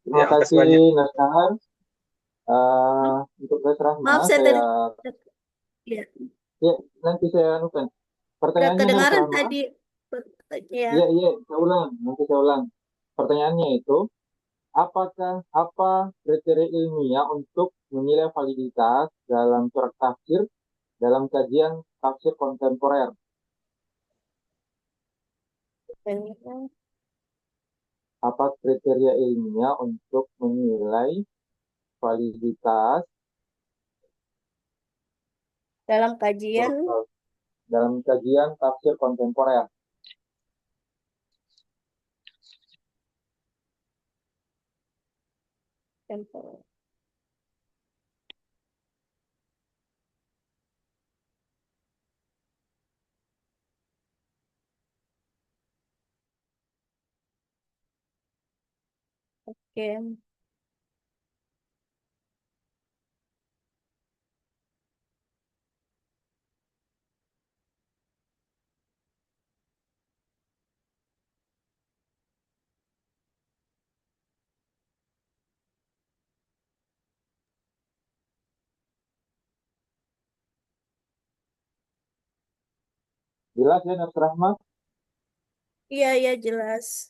Terima Ya, makasih kasih, banyak. Mas Nahar. Untuk Mas Rahma, Maaf, saya saya, tadi. Ya. ya, nanti saya anukan. Udah Pertanyaannya, Mas kedengaran Rahma, tadi. Ya. iya, iya, saya ulang. Nanti saya ulang. Pertanyaannya itu, apa kriteria ilmiah untuk menilai validitas dalam corak tafsir dalam kajian tafsir kontemporer? Apa kriteria ilmiah untuk menilai validitas Dalam kajian dalam kajian tafsir kontemporer? tempo. Oke. Jelas ya, Nurse Rahma? Iya, jelas.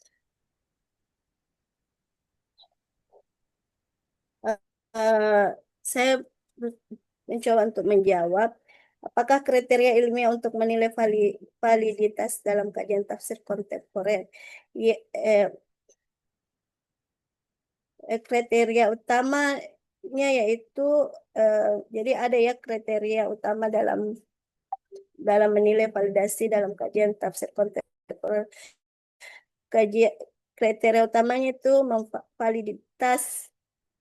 Eh, saya mencoba untuk menjawab, apakah kriteria ilmiah untuk menilai validitas dalam kajian tafsir kontemporer? Ya, kriteria utamanya yaitu jadi ada ya kriteria utama dalam menilai validasi dalam kajian tafsir kontemporer. Kajian kriteria utamanya itu validitas,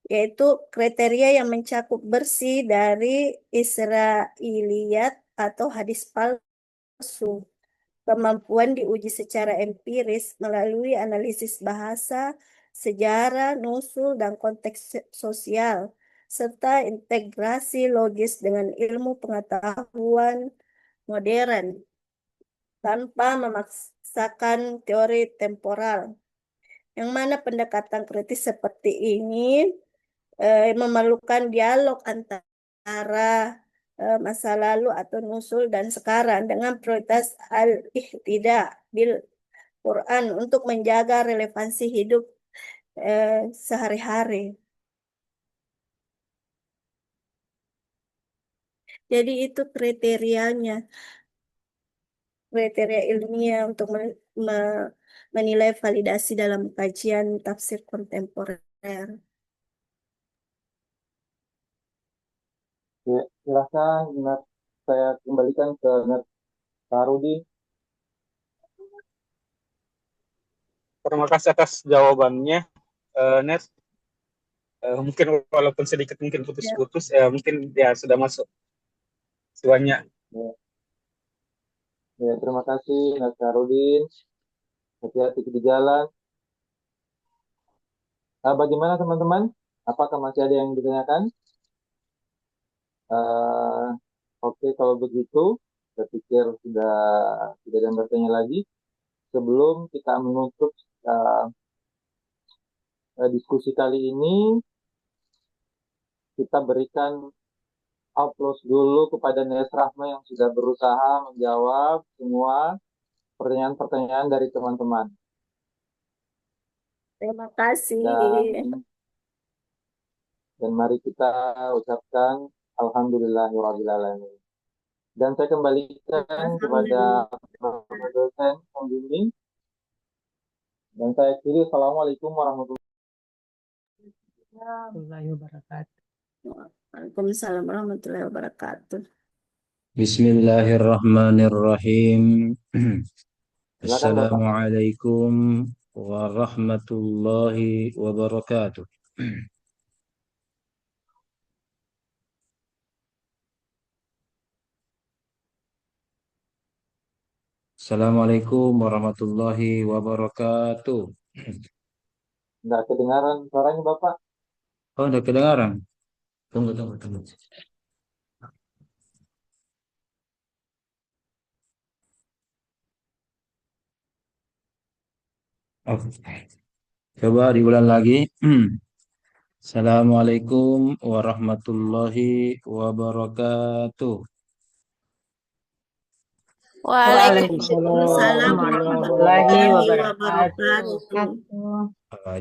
yaitu kriteria yang mencakup bersih dari Israiliyat atau hadis palsu. Kemampuan diuji secara empiris melalui analisis bahasa, sejarah, nusul, dan konteks sosial, serta integrasi logis dengan ilmu pengetahuan modern tanpa memaksakan teori temporal. Yang mana pendekatan kritis seperti ini memerlukan dialog antara masa lalu atau nusul dan sekarang dengan prioritas al-ihtida bil Quran untuk menjaga relevansi hidup sehari-hari. Jadi itu kriterianya, kriteria ilmiah untuk menilai validasi dalam kajian tafsir kontemporer. Ya, silahkan saya kembalikan ke Nurse Farudin. Terima kasih atas jawabannya, Nes. Mungkin walaupun sedikit mungkin putus-putus, mungkin ya sudah masuk semuanya. Ya, terima kasih Nurse Farudin. Hati-hati di jalan. Bagaimana teman-teman? Apakah masih ada yang ditanyakan? Oke, kalau begitu, saya pikir sudah tidak ada yang bertanya lagi. Sebelum kita menutup diskusi kali ini, kita berikan aplaus dulu kepada Nes Rahma yang sudah berusaha menjawab semua pertanyaan-pertanyaan dari teman-teman. Terima kasih. Dan mari kita ucapkan Alhamdulillahirabbil alamin. Dan saya kembalikan kepada dosen pembimbing. Dan saya akhiri, Assalamualaikum warahmatullahi wabarakatuh. Waalaikumsalam warahmatullahi wabarakatuh. Bismillahirrahmanirrahim. Silakan, Bapak. Assalamualaikum warahmatullahi wabarakatuh. Assalamualaikum warahmatullahi wabarakatuh. Nggak kedengaran suaranya, Bapak. Oh, udah kedengaran? Tunggu. Oke. Coba diulang lagi. Assalamualaikum warahmatullahi wabarakatuh. Waalaikumsalam warahmatullahi wabarakatuh.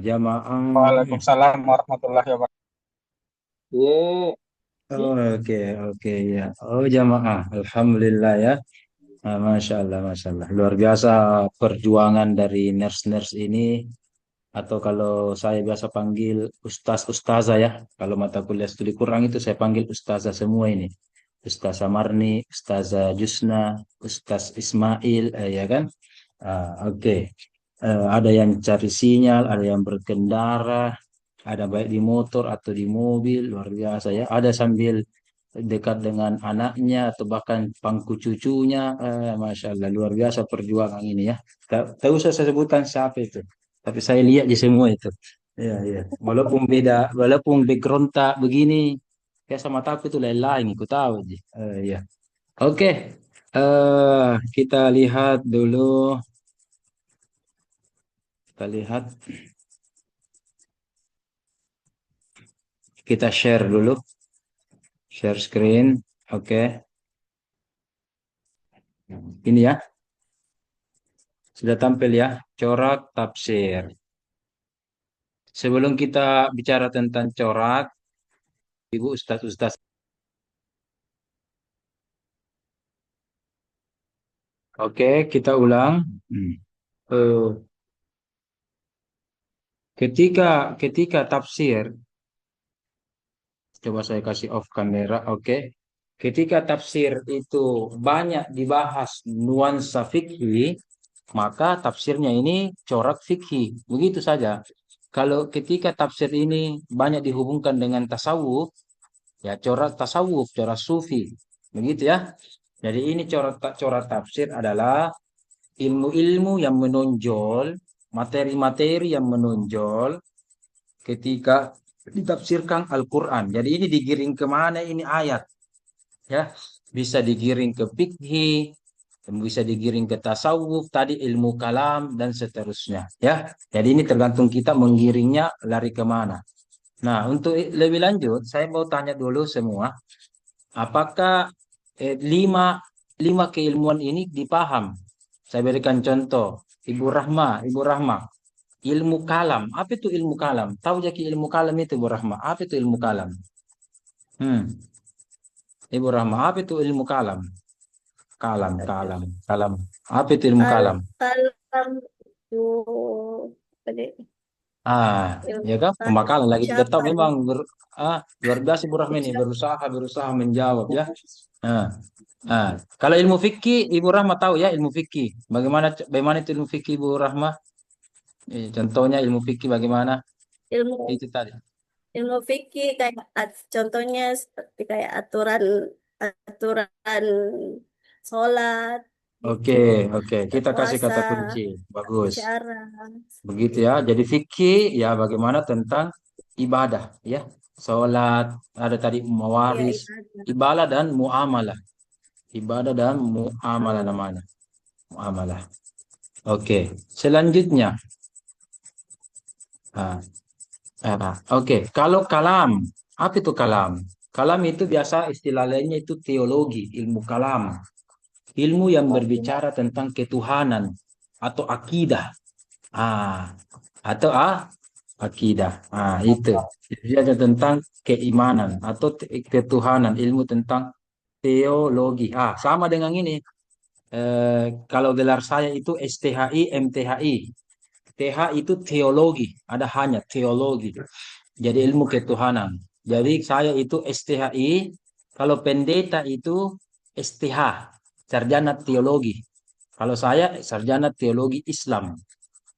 Jamaah. Waalaikumsalam warahmatullahi wabarakatuh. Oke ya. Oh jamaah, alhamdulillah ya. Masya Allah. Luar biasa perjuangan dari nurse-nurse ini, atau kalau saya biasa panggil ustazah ya. Kalau mata kuliah studi Quran itu saya panggil ustazah semua ini. Ustazah Marni, Ustazah Jusna, Ustaz Ismail, ya kan? Oke. Ada yang cari sinyal, ada yang berkendara, ada baik di motor atau di mobil, luar biasa ya. Ada sambil dekat dengan anaknya atau bahkan pangku cucunya. Masya Allah, luar biasa perjuangan ini ya. Tak usah saya sebutkan siapa itu, tapi saya lihat di semua itu. Ya. Walaupun background tak begini, ya sama tahu itu lain-lain, aku tahu aja. Ya. Oke, kita lihat dulu. Kita share dulu. Share screen. Oke. Ini ya. Sudah tampil ya, corak tafsir. Sebelum kita bicara tentang corak, Ibu Ustaz-Ustaz. Oke, kita ulang. Hmm. Eh, ketika tafsir, coba saya kasih off kamera. Oke. Ketika tafsir itu banyak dibahas nuansa fikih, maka tafsirnya ini corak fikih. Begitu saja. Kalau ketika tafsir ini banyak dihubungkan dengan tasawuf, ya corak tasawuf, corak sufi. Begitu ya. Jadi ini corak tafsir adalah ilmu-ilmu yang menonjol, materi-materi yang menonjol ketika ditafsirkan Al-Quran. Jadi ini digiring kemana ini ayat? Ya, bisa digiring ke fikih, bisa digiring ke tasawuf, tadi ilmu kalam dan seterusnya. Ya, jadi ini tergantung kita menggiringnya lari kemana. Nah, untuk lebih lanjut, saya mau tanya dulu semua, apakah lima keilmuan ini dipaham? Saya berikan contoh, Ibu Rahma, ilmu kalam. Apa itu ilmu kalam? Tahu jadi ilmu kalam itu, Ibu Rahma? Apa itu ilmu kalam? Hmm, Ibu Rahma, apa itu ilmu kalam? Kalam. Apa itu ilmu kalam? Kalam itu apa deh? Ya kan? Ilmu Pemakalan lagi kita tahu ucapan. memang luar biasa Ibu Rahma ini berusaha menjawab ya. Ah, kalau ilmu fikih Ibu Rahma tahu ya ilmu fikih. Bagaimana itu ilmu fikih Ibu Rahma? Contohnya ilmu fikih bagaimana? Ilmu Itu tadi. ilmu fikih kayak contohnya seperti kayak aturan aturan sholat Oke, gitu, oke. Kita kasih berpuasa, kata kunci. Bagus. cara Begitu ya. Jadi fikih ya bagaimana tentang ibadah ya. Salat, ada tadi ya mawaris, ibadah. ibadah dan muamalah. Ibadah dan muamalah Oh, namanya. Muamalah. Oke. Selanjutnya. Ah, oke. Kalau kalam, apa itu kalam? Kalam itu biasa istilah lainnya itu teologi, ilmu kalam. Ilmu yang berbicara tentang ketuhanan atau akidah. Ah, atau akidah. Itu. Dia ada tentang keimanan atau ketuhanan, ilmu tentang teologi. Sama dengan ini. Kalau gelar saya itu STHI, MTHI. TH itu teologi, ada hanya teologi. Jadi ilmu ketuhanan. Jadi saya itu STHI, kalau pendeta itu STH, sarjana teologi. Kalau saya sarjana teologi Islam.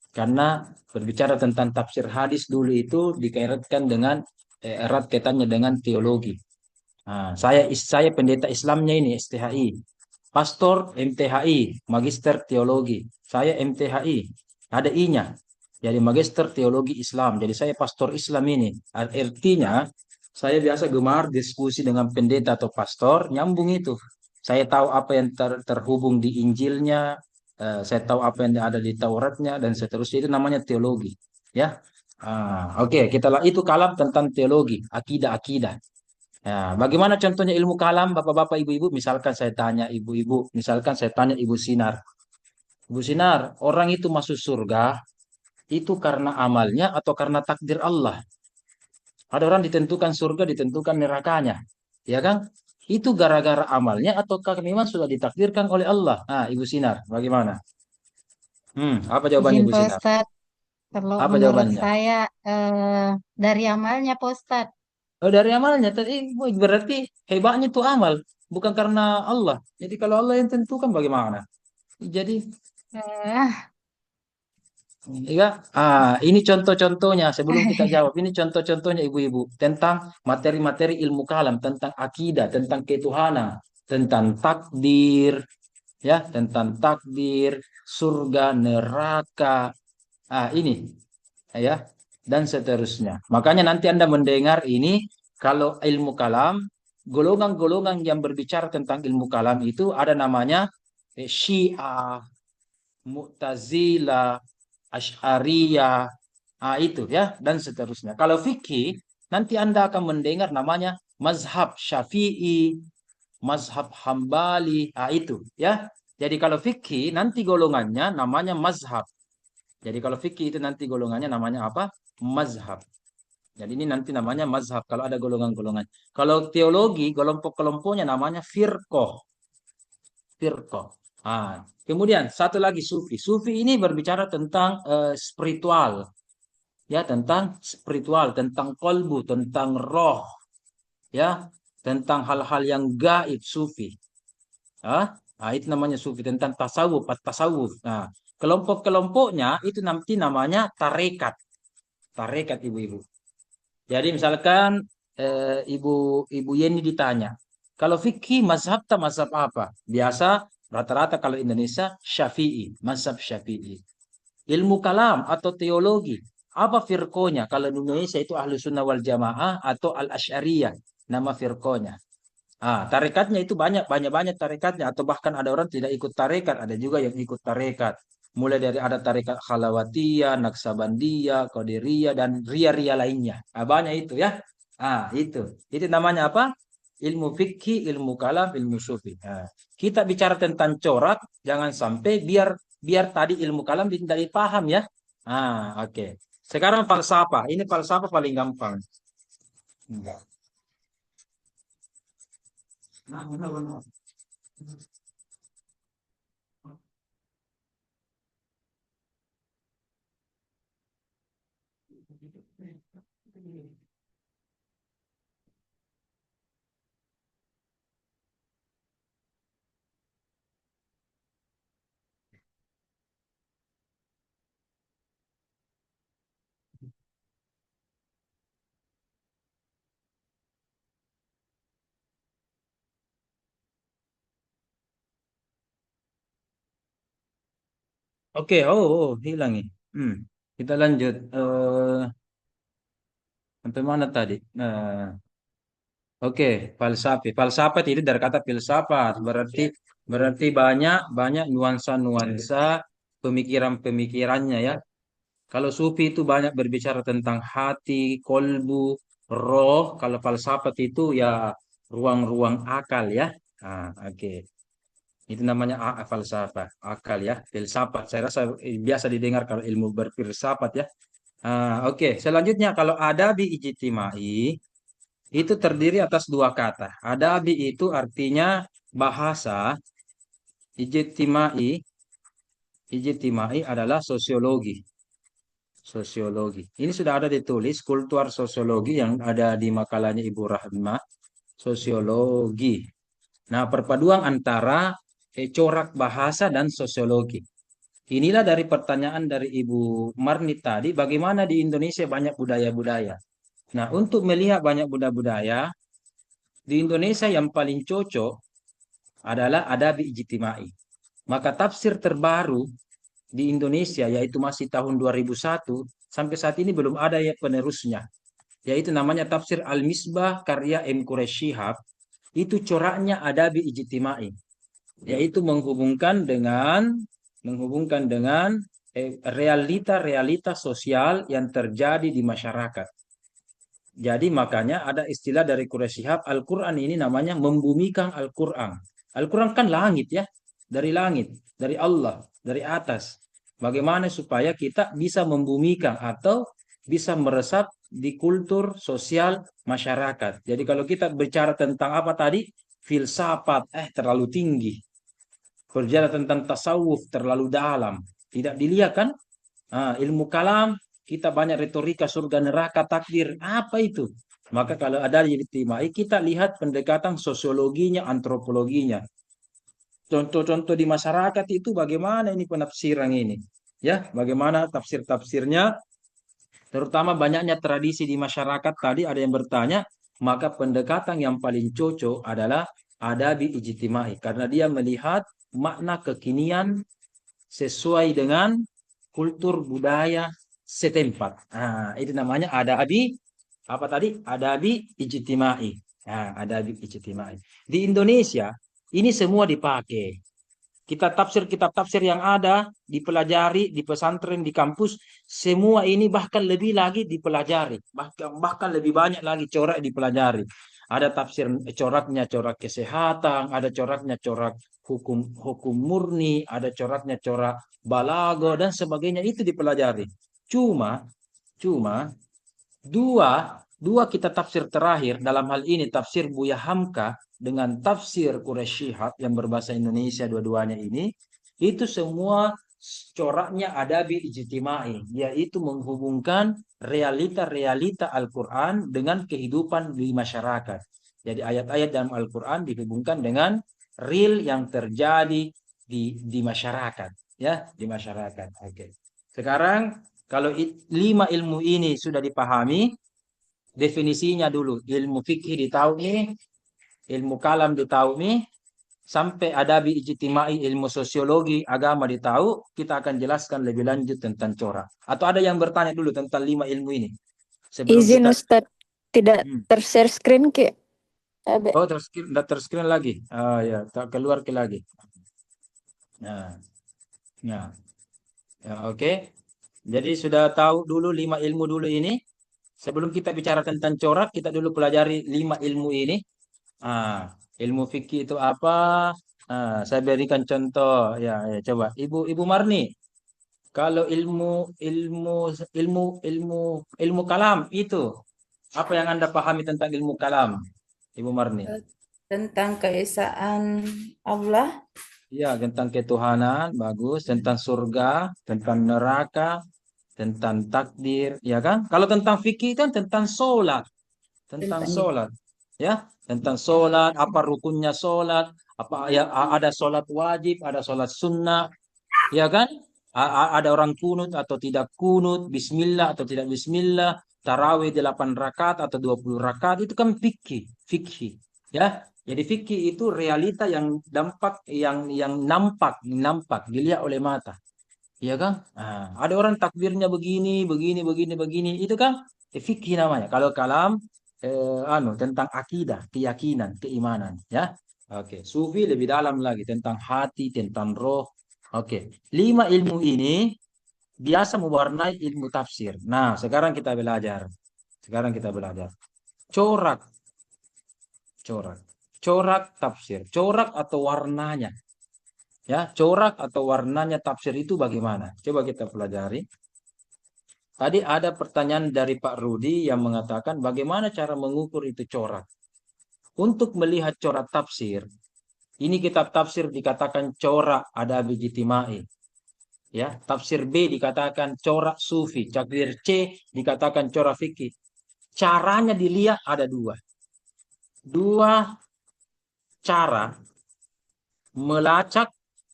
Karena berbicara tentang tafsir hadis dulu itu dikaitkan dengan erat kaitannya dengan teologi. Saya pendeta Islamnya ini STHI. Pastor MTHI, Magister Teologi. Saya MTHI, ada I-nya. Jadi Magister Teologi Islam. Jadi saya pastor Islam ini. Artinya saya biasa gemar diskusi dengan pendeta atau pastor, nyambung itu. Saya tahu apa yang terhubung di Injilnya, saya tahu apa yang ada di Tauratnya dan seterusnya. Itu namanya teologi. Ya. Oke, kita itu kalam tentang teologi, akidah-akidah. Bagaimana contohnya ilmu kalam, bapak-bapak, ibu-ibu? Misalkan saya tanya ibu-ibu, misalkan saya tanya Ibu Sinar. Ibu Sinar, orang itu masuk surga, itu karena amalnya atau karena takdir Allah? Ada orang ditentukan surga, ditentukan nerakanya. Ya kan? Itu gara-gara amalnya ataukah memang sudah ditakdirkan oleh Allah? Ibu Sinar, bagaimana? Apa jawabannya Izin Ibu Pak Sinar? Ustadz, kalau Apa menurut jawabannya? saya dari amalnya Pak Ustadz. Oh, dari amalnya. Tadi berarti hebatnya itu amal, bukan karena Allah. Jadi kalau Allah yang tentukan bagaimana? Jadi Eh, ya, ini contoh-contohnya sebelum kita jawab. Ini contoh-contohnya ibu-ibu tentang materi-materi ilmu kalam, tentang akidah, tentang ketuhanan, tentang takdir, ya, tentang takdir, surga, neraka. Ini ya, dan seterusnya. Makanya nanti Anda mendengar ini kalau ilmu kalam, golongan-golongan yang berbicara tentang ilmu kalam itu ada namanya Syiah, Mu'tazilah, Asy'ariyah, itu ya, dan seterusnya. Kalau fikih, nanti Anda akan mendengar namanya mazhab Syafi'i, mazhab Hambali, itu ya. Jadi kalau fikih nanti golongannya namanya mazhab. Jadi kalau fikih itu nanti golongannya namanya apa? Mazhab. Jadi ini nanti namanya mazhab kalau ada golongan-golongan. Kalau teologi, kelompok-kelompoknya namanya firqoh. Firqoh. Ah, kemudian satu lagi sufi. Sufi ini berbicara tentang spiritual. Ya, tentang spiritual, tentang kolbu, tentang roh. Ya, tentang hal-hal yang gaib sufi. Itu namanya sufi, tentang tasawuf, tasawuf. Nah, kelompok-kelompoknya itu nanti namanya tarekat. Tarekat ibu-ibu. Jadi misalkan ibu Yeni ditanya, kalau fikih mazhab tak mazhab apa? Biasa rata-rata kalau Indonesia Syafi'i, mazhab Syafi'i. Ilmu kalam atau teologi, apa firqonya? Kalau di Indonesia itu Ahlu Sunnah wal Jamaah atau Al-Asy'ariyah, nama firqonya. Tarekatnya itu banyak tarekatnya, atau bahkan ada orang tidak ikut tarekat, ada juga yang ikut tarekat. Mulai dari ada tarekat Khalawatiyah, Naksabandiyah, Qadiriyah, dan ria-ria lainnya. Banyak itu ya. Itu namanya apa? Ilmu fikih, ilmu kalam, ilmu sufi. Kita bicara tentang corak, jangan sampai biar tadi ilmu kalam tidak dipaham ya. Oke. Sekarang falsafah. Ini falsafah paling gampang. Enggak. Nah. Oke, hilang nih. Kita lanjut. Sampai mana tadi? Oke, falsafah. Falsafah itu dari kata filsafat, berarti banyak nuansa-nuansa pemikiran-pemikirannya ya. Kalau sufi itu banyak berbicara tentang hati, kolbu, roh. Kalau falsafat itu ya ruang-ruang akal ya. Oke. Itu namanya falsafah, akal ya, filsafat. Saya rasa biasa didengar kalau ilmu berfilsafat ya. Oke. Selanjutnya kalau adabi ijtimai itu terdiri atas dua kata. Adabi itu artinya bahasa, ijtimai adalah sosiologi. Sosiologi. Ini sudah ada ditulis kultur sosiologi yang ada di makalahnya Ibu Rahmah, sosiologi. Nah, perpaduan antara corak bahasa dan sosiologi. Inilah dari pertanyaan dari Ibu Marni tadi, bagaimana di Indonesia banyak budaya-budaya. Nah, untuk melihat banyak budaya-budaya, di Indonesia yang paling cocok adalah adabi ijtimai. Maka tafsir terbaru di Indonesia, yaitu masih tahun 2001, sampai saat ini belum ada ya penerusnya. Yaitu namanya tafsir Al-Misbah karya M. Quraish Shihab. Itu coraknya adabi ijtimai. Yaitu menghubungkan dengan realita sosial yang terjadi di masyarakat. Jadi makanya ada istilah dari Quraish Shihab, Al-Quran ini namanya membumikan Al-Quran. Al-Quran kan langit ya, dari langit, dari Allah, dari atas. Bagaimana supaya kita bisa membumikan atau bisa meresap di kultur sosial masyarakat. Jadi kalau kita bicara tentang apa tadi, filsafat, terlalu tinggi. Berbicara tentang tasawuf, terlalu dalam. Tidak dilihat kan? Ilmu kalam, kita banyak retorika surga neraka takdir. Apa itu? Maka kalau ada di ijtimai, kita lihat pendekatan sosiologinya, antropologinya. Contoh-contoh di masyarakat itu bagaimana ini penafsiran ini. Ya, bagaimana tafsir-tafsirnya. Terutama banyaknya tradisi di masyarakat tadi ada yang bertanya, maka pendekatan yang paling cocok adalah adabi ijtimai. Karena dia melihat makna kekinian sesuai dengan kultur budaya setempat. Itu namanya adabi apa tadi? Adabi ijtimai. Adabi ijtimai. Di Indonesia ini semua dipakai. Kitab tafsir yang ada dipelajari di pesantren, di kampus, semua ini bahkan lebih lagi dipelajari, bahkan lebih banyak lagi corak dipelajari. Ada tafsir coraknya corak kesehatan, ada coraknya corak hukum murni, ada coraknya corak balago dan sebagainya, itu dipelajari. Cuma dua kitab tafsir terakhir, dalam hal ini tafsir Buya Hamka dengan tafsir Quraisy Shihab yang berbahasa Indonesia, dua-duanya ini itu semua coraknya adabi ijtimai, yaitu menghubungkan realita-realita Al-Quran dengan kehidupan di masyarakat. Jadi ayat-ayat dalam Al-Quran dihubungkan dengan real yang terjadi di masyarakat, ya, di masyarakat. Oke. Sekarang kalau 5 ilmu ini sudah dipahami, definisinya dulu, ilmu fikih ditahu nih, ilmu kalam ditahu nih, sampai adabi ijtimai, ilmu sosiologi agama ditahu, kita akan jelaskan lebih lanjut tentang corak. Atau ada yang bertanya dulu tentang 5 ilmu ini sebelum Izin kita Ustadz, tidak ter-share screen ke? Oh, terscreen lagi. Ah ya, tak keluar ke lagi. Nah, nah. Ya, oke. Jadi sudah tahu dulu 5 ilmu dulu ini. Sebelum kita bicara tentang corak, kita dulu pelajari 5 ilmu ini. Ilmu fikih itu apa? Saya berikan contoh. Ya, coba. Ibu Marni, kalau ilmu kalam itu apa yang Anda pahami tentang ilmu kalam, Ibu Marni? Tentang keesaan Allah. Ya, tentang ketuhanan, bagus. Tentang surga, tentang neraka, tentang takdir, ya kan? Kalau tentang fikih kan tentang sholat, ya, tentang sholat, apa rukunnya sholat, apa ya, ada sholat wajib, ada sholat sunnah, ya kan? Ada orang kunut atau tidak kunut, bismillah atau tidak bismillah, tarawih 8 rakaat atau 20 rakaat, itu kan fikih, ya. Jadi fikih itu realita yang nampak dilihat oleh mata. Iya kan? Ada orang takbirnya begini, itu kan fikih namanya. Kalau kalam tentang akidah, keyakinan, keimanan, ya. Oke, sufi lebih dalam lagi tentang hati, tentang roh. Oke, 5 ilmu ini biasa mewarnai ilmu tafsir. Nah, sekarang kita belajar. Corak tafsir, corak atau warnanya. Ya, corak atau warnanya tafsir itu bagaimana? Coba kita pelajari. Tadi ada pertanyaan dari Pak Rudi yang mengatakan bagaimana cara mengukur itu corak. Untuk melihat corak tafsir, ini kitab tafsir dikatakan corak adabi ijtimai. Ya, tafsir B dikatakan corak sufi, tafsir C dikatakan corak fikih. Caranya dilihat ada dua. Dua cara melacak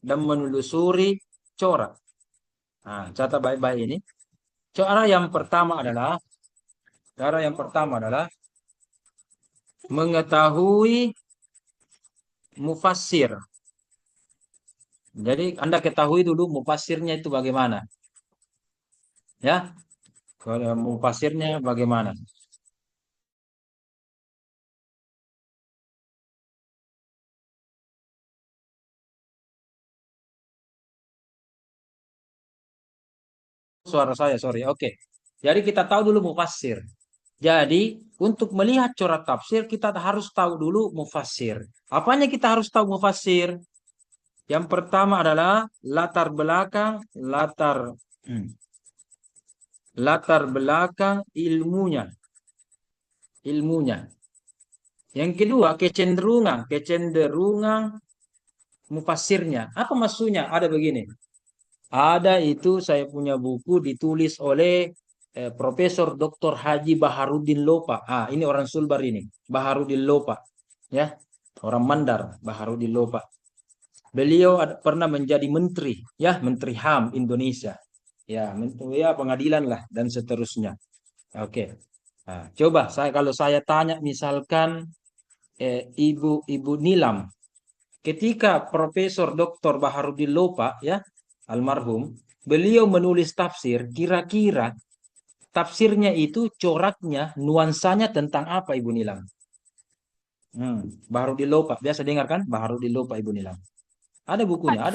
dan menelusuri corak. Catat baik-baik ini. Cara yang pertama adalah mengetahui mufassir. Jadi Anda ketahui dulu mufassirnya itu bagaimana. Ya. Kalau mufassirnya bagaimana? Suara saya, sorry. Oke. Jadi kita tahu dulu mufassir. Jadi untuk melihat corak tafsir kita harus tahu dulu mufassir. Apanya kita harus tahu mufassir? Yang pertama adalah latar belakang ilmunya. Yang kedua kecenderungan mufassirnya. Apa maksudnya? Ada begini. Ada itu saya punya buku ditulis oleh Profesor Dr. Haji Baharudin Lopa. Ini orang Sulbar ini, Baharudin Lopa, ya, orang Mandar, Baharudin Lopa. Beliau pernah menjadi menteri, ya, Menteri HAM Indonesia, ya, pengadilan lah dan seterusnya. Oke, coba kalau saya tanya misalkan Ibu Nilam, ketika Profesor Dr. Baharudin Lopa, ya, almarhum, beliau menulis tafsir, kira-kira tafsirnya itu coraknya, nuansanya tentang apa, Ibu Nilam? Baharudin Lopa, biasa dengar kan? Baharudin Lopa, Ibu Nilam. Ada bukunya.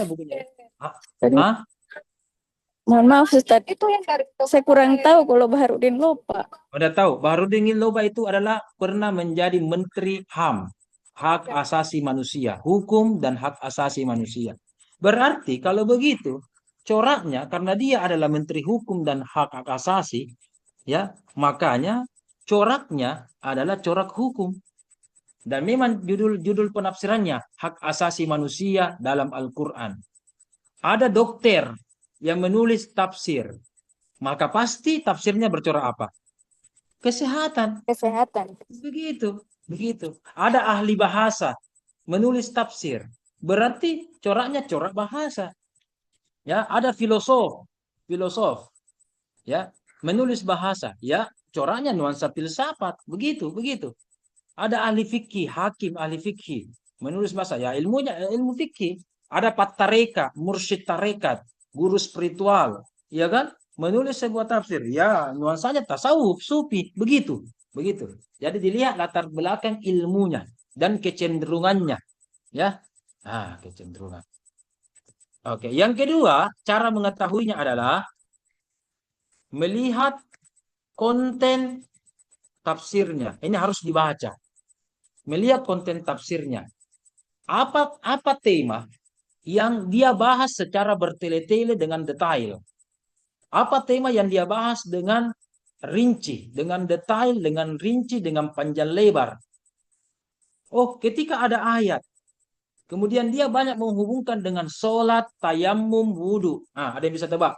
Mohon maaf Ustaz, itu yang saya kurang tahu kalau Baharudin Lopa. Udah tahu, Baharudin Lopa itu adalah pernah menjadi Menteri HAM. hak asasi manusia, hukum dan hak asasi manusia. Berarti kalau begitu, coraknya karena dia adalah Menteri Hukum dan Hak Asasi, ya, makanya coraknya adalah corak hukum. Dan memang judul penafsirannya hak asasi manusia dalam Al-Quran. Ada dokter yang menulis tafsir, maka pasti tafsirnya bercorak apa? Kesehatan. Kesehatan. Begitu, begitu. Ada ahli bahasa menulis tafsir, berarti coraknya corak bahasa. Ya, ada filosof, ya, menulis bahasa, ya, coraknya nuansa filsafat, begitu, begitu. Ada ahli fikih, hakim ahli fikih, menulis bahasa, ya, ilmunya ilmu fikih. Ada patareka, mursyid tarekat, guru spiritual, ya kan? Menulis sebuah tafsir, ya, nuansanya tasawuf, sufi, begitu, begitu. Jadi dilihat latar belakang ilmunya dan kecenderungannya, ya. Kecenderungan. Oke, yang kedua, cara mengetahuinya adalah melihat konten tafsirnya. Ini harus dibaca. Melihat konten tafsirnya. Apa tema yang dia bahas secara bertele-tele dengan detail? Apa tema yang dia bahas dengan rinci, dengan detail, dengan rinci, dengan panjang lebar? Oh, ketika ada ayat, kemudian dia banyak menghubungkan dengan sholat, tayamum, wudhu. Ada yang bisa tebak?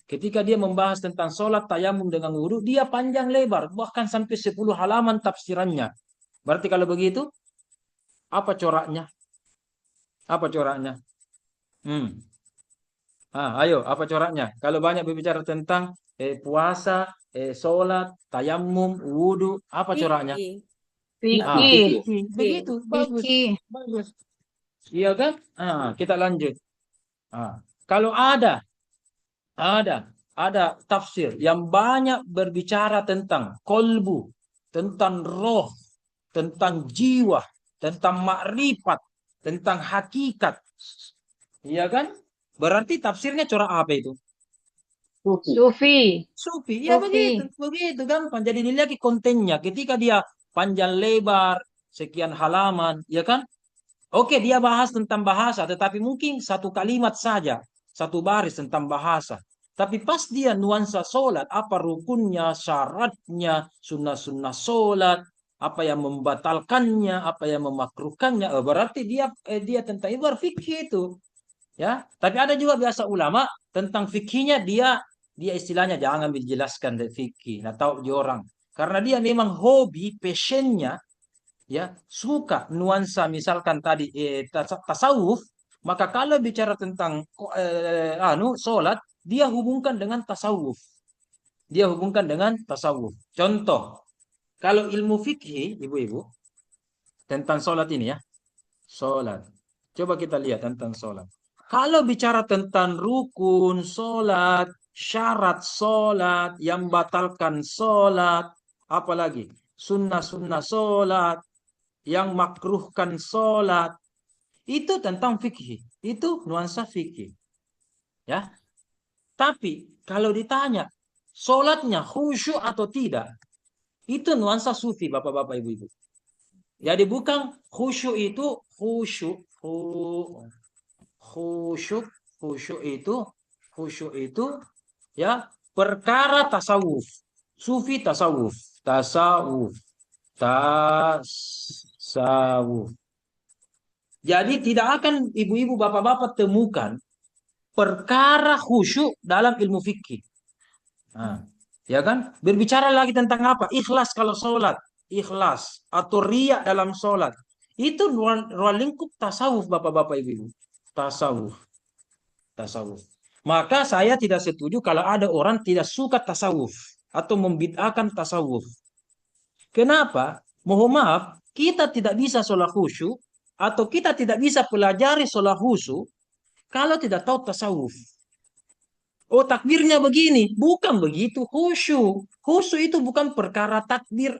Ketika dia membahas tentang sholat, tayamum dengan wudhu, dia panjang lebar, bahkan sampai 10 halaman tafsirannya. Berarti kalau begitu, apa coraknya? Apa coraknya? Ayo, apa coraknya? Kalau banyak berbicara tentang puasa, sholat, tayamum, wudhu, apa coraknya? Fikih. Begitu, bagus, Fikih. bagus. Iya kan? Kita lanjut. Kalau ada tafsir yang banyak berbicara tentang kolbu, tentang roh, tentang jiwa, tentang makrifat, tentang hakikat, iya kan? Berarti tafsirnya corak apa itu? Sufi. Sufi, ya Sufi. begitu gampang. Jadi dilihat kontennya. Ketika dia panjang lebar, sekian halaman, ya kan? Oke, dia bahas tentang bahasa, tetapi mungkin satu kalimat saja, satu baris tentang bahasa. Tapi pas dia nuansa sholat, apa rukunnya, syaratnya, sunnah-sunnah sholat, apa yang membatalkannya, apa yang memakruhkannya, berarti dia tentang itu fikih itu. Ya, tapi ada juga biasa ulama tentang fikihnya dia istilahnya jangan dijelaskan dari fikih, tahu orang. Karena dia memang hobi, passionnya, ya, suka nuansa misalkan tadi tasawuf, maka kalau bicara tentang sholat, dia hubungkan dengan tasawuf. Dia hubungkan dengan tasawuf. Contoh, kalau ilmu fikih, ibu-ibu, tentang sholat ini ya, sholat. Coba kita lihat tentang sholat. Kalau bicara tentang rukun sholat, syarat sholat, yang batalkan sholat, apalagi sunnah-sunnah sholat, yang makruhkan sholat, itu tentang fikih. Itu nuansa fikih. Ya. Tapi kalau ditanya, sholatnya khusyuk atau tidak, itu nuansa sufi, bapak-bapak, ibu-ibu. Jadi bukan khusyuk itu, khusyuk itu ya perkara tasawuf. Sufi tasawuf. Jadi tidak akan ibu-ibu bapak-bapak temukan perkara khusyuk dalam ilmu fikih. Ya kan? Berbicara lagi tentang apa? Ikhlas kalau sholat. Ikhlas. Atau riya dalam sholat. Itu ruang lingkup tasawuf bapak-bapak ibu-ibu. Tasawuf. Maka saya tidak setuju kalau ada orang tidak suka tasawuf. Atau membid'ahkan tasawuf. Kenapa? Mohon maaf, kita tidak bisa sholat khusyuk. Atau kita tidak bisa pelajari sholat khusyuk kalau tidak tahu tasawuf. Oh, takbirnya begini. Bukan begitu. Khusyuk. Khusyuk itu bukan perkara takbir,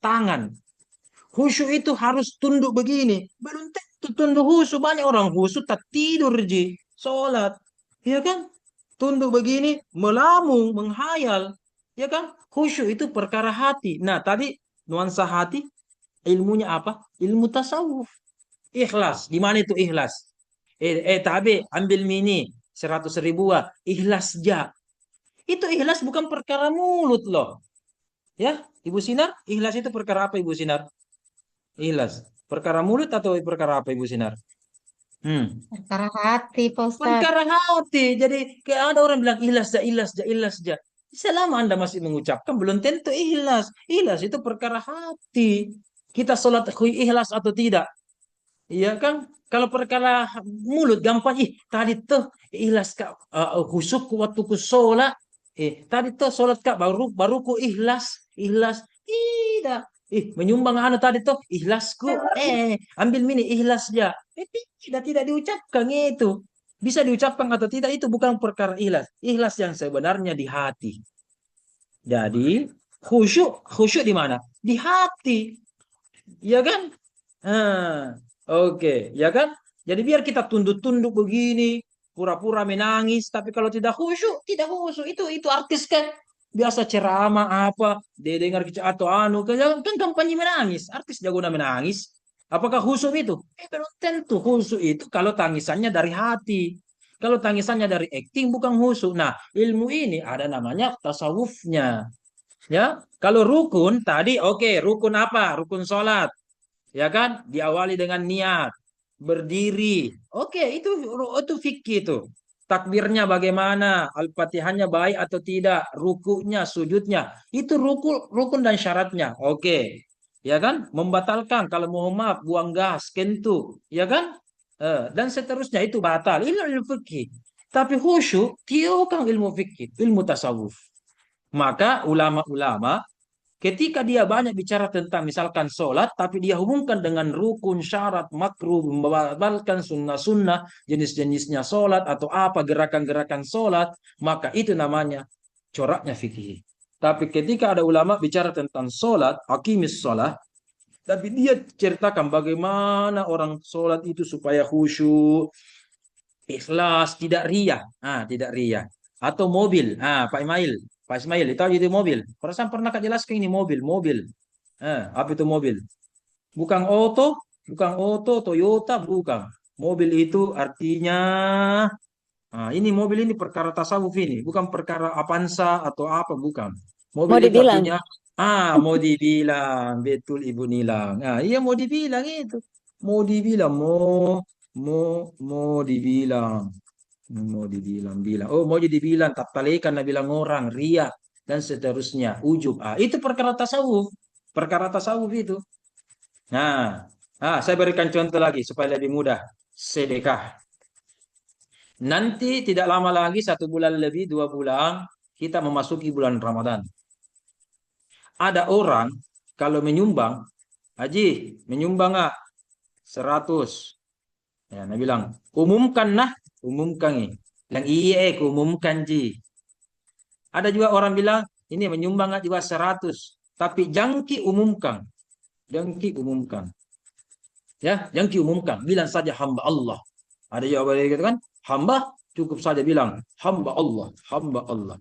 tangan. Khusyuk itu harus tunduk begini. Belum tentu tunduk khusyuk. Banyak orang khusyuk tak tidur, sholat. Ya kan? Tunduk begini, melamun, menghayal. Ya kan? Khusyuk itu perkara hati. Nah, tadi nuansa hati, ilmunya apa? Ilmu tasawuf. Ikhlas. Di mana itu ikhlas? Tabe, ambil mini 100.000, ikhlas ja. Itu ikhlas bukan perkara mulut loh. Ya, Ibu Sinar, ikhlas itu perkara apa Ibu Sinar? Ikhlas. Perkara mulut atau perkara apa Ibu Sinar? Perkara hati, Pak Ustadz. Perkara hati. Jadi kayak ada orang bilang ikhlas ja, ikhlas ja, ikhlas ja. Selama Anda masih mengucapkan belum tentu ikhlas. Ikhlas itu perkara hati. Kita sholat ikhlas atau tidak? Iya kan? Kalau perkara mulut gampang, tadi tuh ikhlas kak, khusyuk waktu ku sholat, tadi tuh sholat kak baru ku ikhlas, ikhlas, tidak, menyumbang anu tadi tuh ikhlasku, ambil mini ikhlas ya, tidak diucapkan itu, bisa diucapkan atau tidak itu bukan perkara ikhlas, ikhlas yang sebenarnya di hati. Jadi khusyuk di mana? Di hati, ya kan? Oke, ya kan? Jadi biar kita tunduk-tunduk begini, pura-pura menangis, tapi kalau tidak khusyuk, itu artis kan? Biasa ceramah apa, dia dengar atau anu, kan kampanye menangis, artis jago menangis. Apakah khusyuk itu? Belum tentu khusyuk itu kalau tangisannya dari hati. Kalau tangisannya dari acting bukan khusyuk. Nah, ilmu ini ada namanya tasawufnya. Ya, kalau rukun tadi rukun apa? Rukun sholat. Ya kan, diawali dengan niat, berdiri, itu fikih itu, takbirnya bagaimana, al-fatihahnya baik atau tidak, rukunya, sujudnya, itu rukun dan syaratnya, ya kan, membatalkan kalau mohon maaf buang gas, kentut, ya kan, dan seterusnya itu batal, ini ilmu fikih. Tapi khusyuk bukan ilmu fikih, ilmu tasawuf. Maka ulama-ulama ketika dia banyak bicara tentang misalkan sholat, tapi dia hubungkan dengan rukun, syarat, makruh, membatalkan sunnah-sunnah, jenis-jenisnya sholat, atau apa gerakan-gerakan sholat, maka itu namanya coraknya fikih. Tapi ketika ada ulama bicara tentang sholat, aqimis sholat, tapi dia ceritakan bagaimana orang sholat itu supaya khusyuk, ikhlas, tidak riya. Tidak riya. Atau mobil. Pak Ismail, itu aja itu mobil. Perasaan pernah Kak jelaskan ini mobil. Apa itu mobil? Bukan oto, Toyota, bukan. Mobil itu artinya, ini mobil ini perkara tasawuf ini, bukan perkara Avanza atau apa, bukan. Mau Mobil itu dibilang. artinya, mau dibilang, betul Ibu Nilang. Iya mau dibilang itu. Mau dibilang, mau dibilang. Bilang. Oh, mau jadi bilang, tak karena bilang orang, ria, dan seterusnya, ujub. Itu perkara tasawuf. Perkara tasawuf itu. Nah, saya berikan contoh lagi supaya lebih mudah. Sedekah. Nanti tidak lama lagi, 1 bulan lebih, 2 bulan, kita memasuki bulan Ramadan. Ada orang, kalau menyumbang, Haji, menyumbang nggak? 100. Ya, nah bilang, umumkan ini. Yang iya umumkan ji. Ada juga orang bilang ini menyumbang juga 100, tapi jangki umumkan. Ya, jangki umumkan. Bilang saja hamba Allah. Ada jawaban gitu kan? Hamba cukup saja bilang hamba Allah.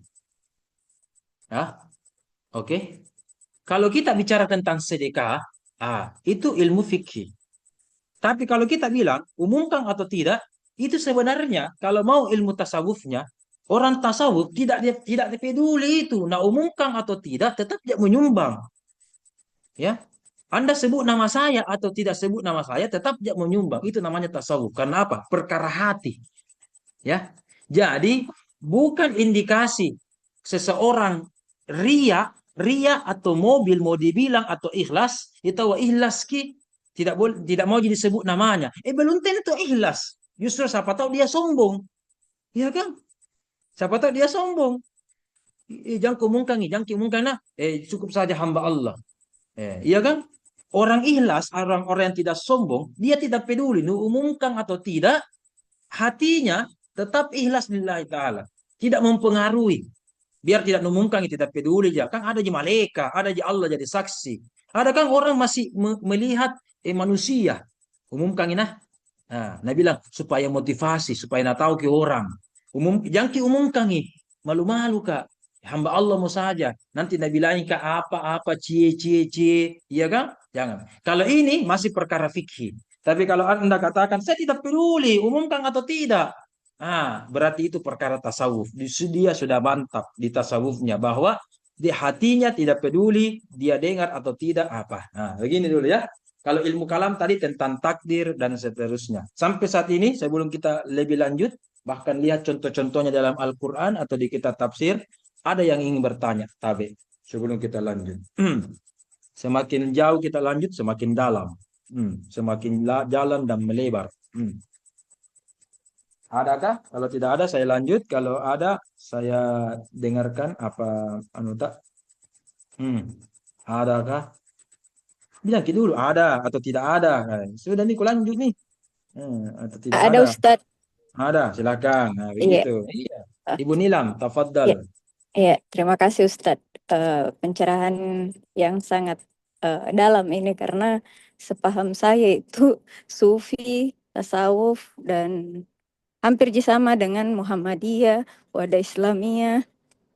Ya. Oke. Kalau kita bicara tentang sedekah, itu ilmu fikih. Tapi kalau kita bilang umumkan atau tidak, itu sebenarnya kalau mau ilmu tasawufnya, orang tasawuf tidak peduli itu, umumkan atau tidak, tetap dia menyumbang. Ya, Anda sebut nama saya atau tidak sebut nama saya, tetap dia menyumbang. Itu namanya tasawuf. Karena apa? Perkara hati. Ya, jadi bukan indikasi seseorang ria atau mobil mau dibilang atau ikhlas, itu ikhlas ki tidak mau disebut namanya. Belum tentu ikhlas. Justru siapa tahu dia sombong. Iya kan? Siapa tahu dia sombong. Jangan kumungkan nah. Cukup saja hamba Allah. Iya kan? Orang ikhlas, orang-orang yang tidak sombong, dia tidak peduli umumkan atau tidak, hatinya tetap ikhlas lillahi ta'ala. Tidak mempengaruhi. Biar tidak umumkan, tidak peduli. Kan ada di malaikat, ada di Allah jadi saksi. Ada kan orang masih melihat manusia. Umumkan ini. Nah bilang supaya motivasi, supaya nak tahu ke orang. Jangan umumkan malu-malu Kak. Hamba Allah mau saja. Nanti Nabi lain ke apa-apa, cie, iya kan? Jangan. Kalau ini masih perkara fikih. Tapi kalau Anda katakan, saya tidak peduli, umumkan atau tidak. Berarti itu perkara tasawuf. Dia sudah mantap di tasawufnya bahwa di hatinya tidak peduli, dia dengar atau tidak apa. Begini dulu ya. Kalau ilmu kalam tadi tentang takdir dan seterusnya. Sampai saat ini, sebelum kita lebih lanjut, bahkan lihat contoh-contohnya dalam Al-Quran atau di kitab tafsir, ada yang ingin bertanya, Tabe, sebelum kita lanjut. Semakin jauh kita lanjut, semakin dalam. Semakin jalan dan melebar. Adakah? Kalau tidak ada, saya lanjut. Kalau ada, saya dengarkan apa anu tak. Adakah? Bilang dulu ada atau tidak ada. Sudah nih, aku lanjut nih. Atau tidak Ada ada. Ustadz. Ada, silakan. Iya. Begitu. Iya. Ibu Nilam, tafadhal. Iya, terima kasih Ustadz. Pencerahan yang sangat dalam ini karena sepaham saya itu sufi, tasawuf, dan hampir sama dengan Muhammadiyah, Wadah Islamiyah,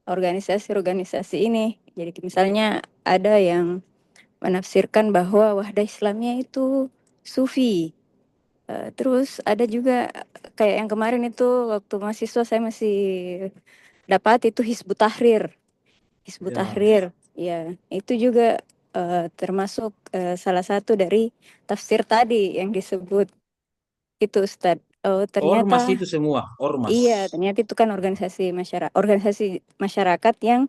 organisasi-organisasi ini. Jadi misalnya ada yang menafsirkan bahwa Wadah Islamiyah itu sufi. Terus ada juga kayak yang kemarin itu waktu mahasiswa saya masih dapat itu Hizbut Tahrir. Hizbut Ya. Tahrir, ya itu juga termasuk salah satu dari tafsir tadi yang disebut itu Ustadz. Ormas Ternyata itu semua, ormas. iya, ternyata itu kan organisasi masyarakat yang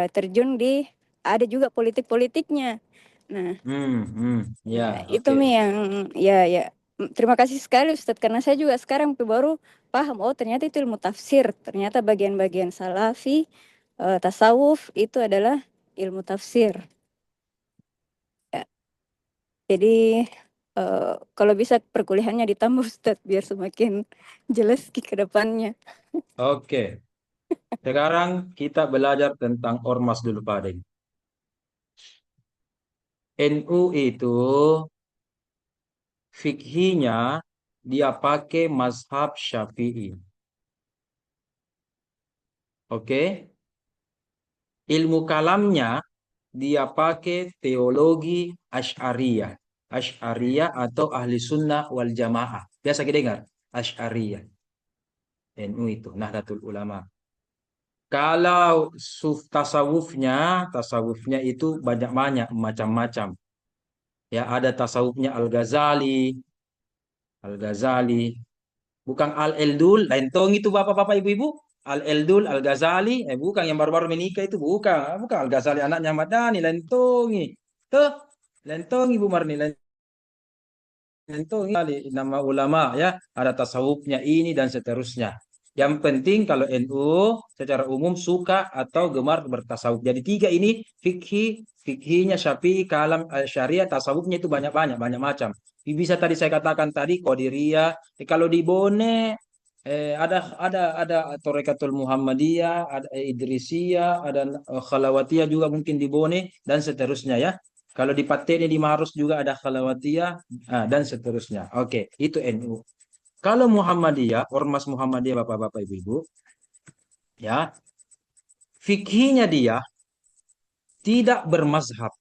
terjun di ada juga politik-politiknya. Nah, Ya, itu oke. yang ya. Terima kasih sekali Ustadz karena saya juga sekarang baru paham ternyata itu ilmu tafsir. Ternyata bagian-bagian salafi, tasawuf itu adalah ilmu tafsir. Ya. Jadi kalau bisa perkuliahannya ditambah Ustadz biar semakin jelas ke depannya. Oke. Sekarang kita belajar tentang ormas dulu, Pak Deng. NU itu fikhinya dia pakai mazhab Syafi'i. Oke. Ilmu kalamnya dia pakai teologi Asy'ariyah. Asy'ariyah atau ahli sunnah wal jamaah. Biasa kita dengar Asy'ariyah. NU itu Nahdlatul Ulama. Kalau tasawufnya itu banyak-banyak macam-macam. Ya, ada tasawufnya Al-Ghazali, bukan Al-Eldul, lain tong itu bapak-bapak ibu-ibu. Al-Eldul, Al-Ghazali, bukan yang baru-baru menikah itu, bukan Al-Ghazali anaknya Ahmad Dhani, lain tongi. Tuh, lain tong Ibu Marni, lain nama ulama ya, ada tasawufnya ini dan seterusnya. Yang penting kalau NU secara umum suka atau gemar bertasawuf. Jadi tiga ini fikihnya Syafi'i, kalam syariah, tasawufnya itu banyak macam. Bisa tadi saya katakan tadi Qadiriyah, kalau di Bone ada Thorekatul Muhammadiyah, ada Idrisiyah, ada Khalawatiyah juga mungkin di Bone dan seterusnya ya. Kalau di Pateni di Maros juga ada Khalawatiyah dan seterusnya. Oke, itu NU. Kalau Muhammadiyah, ormas Muhammadiyah Bapak-bapak Ibu-ibu, ya, fikihnya dia tidak bermazhab.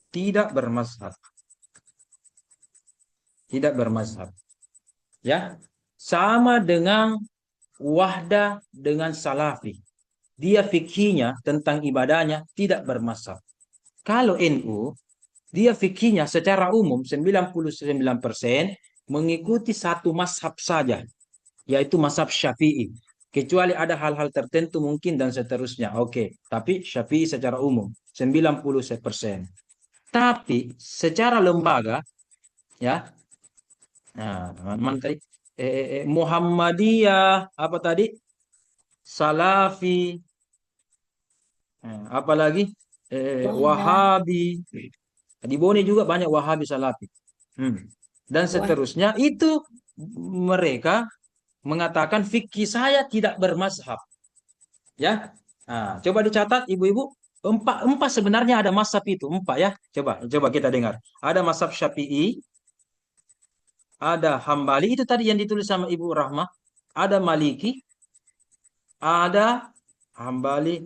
Tidak bermazhab. Tidak bermazhab. Ya, sama dengan Wahdah dengan Salafi. Dia fikihnya tentang ibadahnya tidak bermazhab. Kalau NU, dia fikihnya secara umum 99% mengikuti satu mazhab saja, yaitu mazhab Syafi'i. Kecuali ada hal-hal tertentu mungkin dan seterusnya. Oke, tapi Syafi'i secara umum 90%. Tapi secara lembaga ya. Nah, teman-teman tadi Muhammadiyah apa tadi? Salafi, apalagi Wahabi. Di Bone juga banyak Wahabi Salafi. Dan seterusnya itu mereka mengatakan fikih saya tidak bermazhab. Ya. Coba dicatat ibu-ibu, empat sebenarnya ada mazhab itu, empat ya. Coba kita dengar. Ada mazhab Syafi'i, ada Hambali itu tadi yang ditulis sama Ibu Rahmah, ada Maliki, ada Hambali,